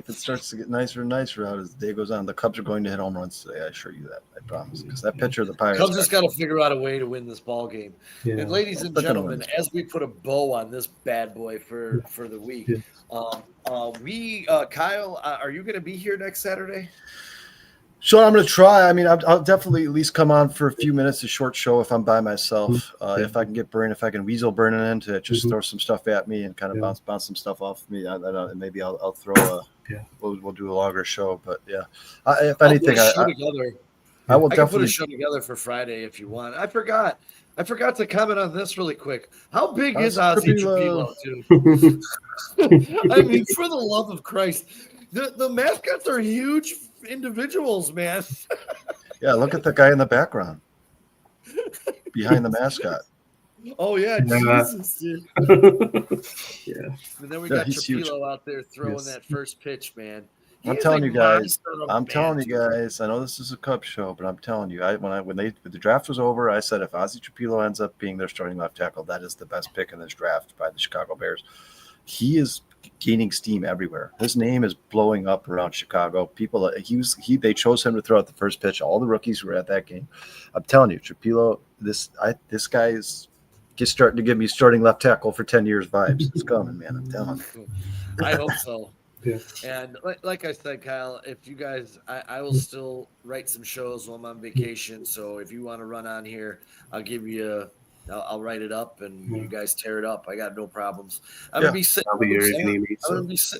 Speaker 2: it starts to get nicer and nicer out as the day goes on, the Cubs are going to hit home runs today. I assure you that. I promise. Because that pitcher of the Pirates.
Speaker 1: Cubs just got to figure out a way to win this ball game.
Speaker 3: Yeah.
Speaker 1: And ladies and gentlemen, as we put a bow on this bad boy for the week, Kyle, are you going to be here next Saturday?
Speaker 2: Sean, I'm going to try. I mean, I'll definitely at least come on for a few minutes, a short show if I'm by myself. If I can get Burn, if I can weasel Burning in to just throw some stuff at me and kind of bounce some stuff off me, maybe I'll throw we'll do a longer show. But if anything, I will definitely
Speaker 1: put a show together for Friday if you want. I forgot to comment on this really quick. How big is Ozzy Trapilo, dude? I mean, for the love of Christ, the mascots are huge individuals, man.
Speaker 2: Yeah, look at the guy in the background behind the mascot.
Speaker 1: Oh yeah, Jesus, dude.
Speaker 3: Yeah.
Speaker 1: And then we got Trapilo out there throwing that first pitch, man.
Speaker 2: I'm telling you guys. I know this is a Cubs show, but I'm telling you, when the draft was over, I said if Ozzy Trapilo ends up being their starting left tackle, that is the best pick in this draft by the Chicago Bears. He is gaining steam everywhere. His name is blowing up around Chicago. People, they chose him to throw out the first pitch. All the rookies who were at that game. I'm telling you, Trapilo, this guy is just starting to give me starting left tackle for 10 years vibes. It's coming, man. I'm telling you.
Speaker 1: I hope so.
Speaker 3: Yeah.
Speaker 1: And like I said, Kyle, if you guys, I will still write some shows while I'm on vacation. So if you want to run on here, I'll write it up and you guys tear it up. I got no problems. I'm gonna be sitting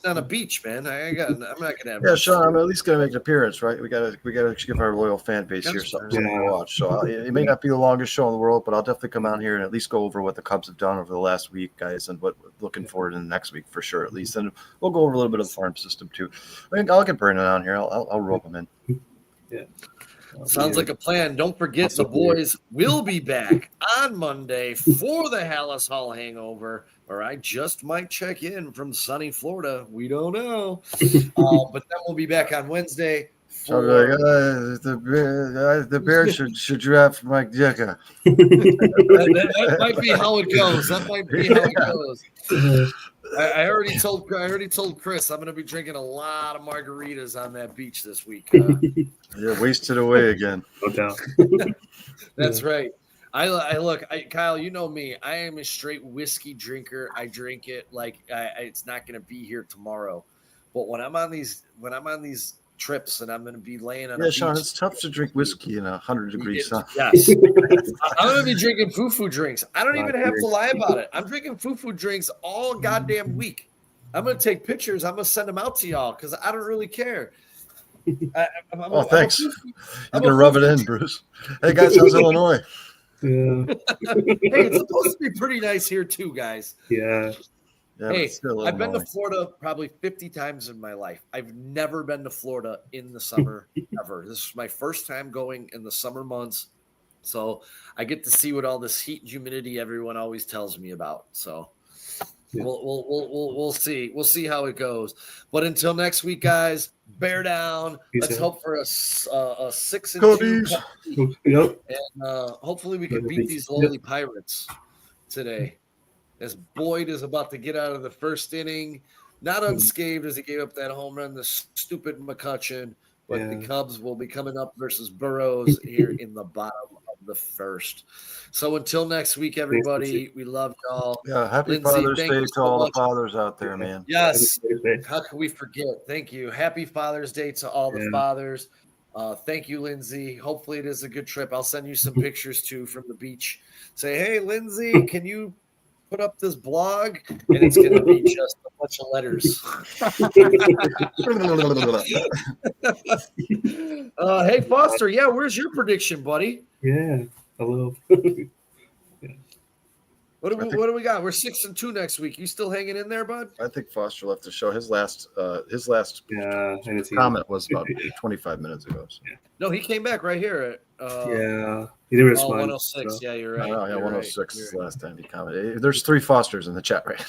Speaker 1: on a beach, man. I'm not gonna have.
Speaker 2: Yeah, Sean, I'm at least gonna make an appearance, right? We gotta give our loyal fan base here something to watch. So it may not be the longest show in the world, but I'll definitely come out here and at least go over what the Cubs have done over the last week, guys, and what looking forward in the next week for sure, at least. And we'll go over a little bit of the farm system too. I think I'll get Brandon on here. I'll rope him in.
Speaker 3: Yeah.
Speaker 1: Sounds like a plan. Don't forget, the boys will be back on Monday for the Hallis Hall hangover, or I just might check in from sunny Florida. We don't know. But then we'll be back on Wednesday.
Speaker 2: The Bears should draft Mike Ditka.
Speaker 1: That might be how it goes. I already told Chris I'm going to be drinking a lot of margaritas on that beach this week.
Speaker 2: Yeah, wasted away again.
Speaker 3: No doubt.
Speaker 1: That's right. Kyle, you know me. I am a straight whiskey drinker. I drink it like it's not going to be here tomorrow. But when I'm on these trips and I'm going to be laying on a beach.
Speaker 2: Sean, it's tough to drink whiskey in 100 degrees sun.
Speaker 1: Yes. I'm going to be drinking foo-foo drinks. I don't even have to lie about it. I'm drinking foo-foo drinks all goddamn week. I'm going to take pictures. I'm going to send them out to y'all because I don't really care.
Speaker 2: Thanks. You're going to rub it in, Bruce. Hey, guys, how's Illinois?
Speaker 3: Yeah.
Speaker 1: Hey, it's supposed to be pretty nice here too, guys.
Speaker 3: Yeah.
Speaker 1: Hey, I've been to Florida probably 50 times in my life. I've never been to Florida in the summer ever. This is my first time going in the summer months. So I get to see what all this heat and humidity everyone always tells me about. So we'll see. We'll see how it goes. But until next week, guys, bear down. Let's hope for a 6-2.
Speaker 3: Yep.
Speaker 1: And hopefully we can beat these lowly Pirates today. As Boyd is about to get out of the first inning, not unscathed as he gave up that home run, the stupid McCutcheon, but the Cubs will be coming up versus Burrows here in the bottom of the 1st. So until next week, everybody, we love y'all.
Speaker 2: Yeah, happy
Speaker 1: Lindsay,
Speaker 2: Father's
Speaker 1: thank
Speaker 2: Day
Speaker 1: you
Speaker 2: to
Speaker 1: so
Speaker 2: all
Speaker 1: much.
Speaker 2: the fathers out there, man.
Speaker 1: Yes.
Speaker 3: Yeah.
Speaker 1: How can we forget? Thank you. Happy Father's Day to all the
Speaker 3: Yeah.
Speaker 1: fathers. Thank you, Lindsay. Hopefully it is a good trip. I'll send you some pictures too from the beach. Say, hey, Lindsay, can you put up this blog? And it's going to be just a bunch of letters. Hey, Foster. Yeah, where's your prediction, buddy?
Speaker 3: Yeah. Hello.
Speaker 1: What do we got? We're 6-2 next week. You still hanging in there, bud?
Speaker 2: I think Foster left the show. His last
Speaker 3: Yeah.
Speaker 2: comment was about 25 minutes ago. So.
Speaker 1: No, he came back right here at
Speaker 3: Yeah. He didn't respond.
Speaker 1: 106.
Speaker 3: So.
Speaker 1: Yeah, you're right.
Speaker 2: Oh, yeah,
Speaker 1: You're
Speaker 2: 106
Speaker 1: right.
Speaker 2: is the last time he commented. There's 3 Fosters in the chat right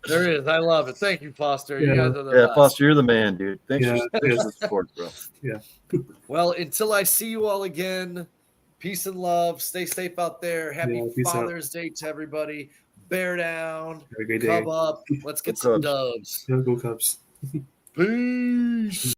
Speaker 1: There is. I love it. Thank you, Foster. You
Speaker 3: Yeah.
Speaker 1: guys are the
Speaker 2: Yeah,
Speaker 1: best.
Speaker 2: Foster, you're the man, dude. Thanks
Speaker 3: Yeah.
Speaker 2: for the support, bro.
Speaker 1: Well, until I see you all again, peace and love. Stay safe out there. Happy
Speaker 3: peace out.
Speaker 1: Father's Day to everybody. Bear down.
Speaker 3: Have a great day.
Speaker 1: Cub up. Let's get
Speaker 2: Go
Speaker 1: some
Speaker 2: Cubs.
Speaker 1: dubs.
Speaker 3: Go Cubs.
Speaker 1: Peace.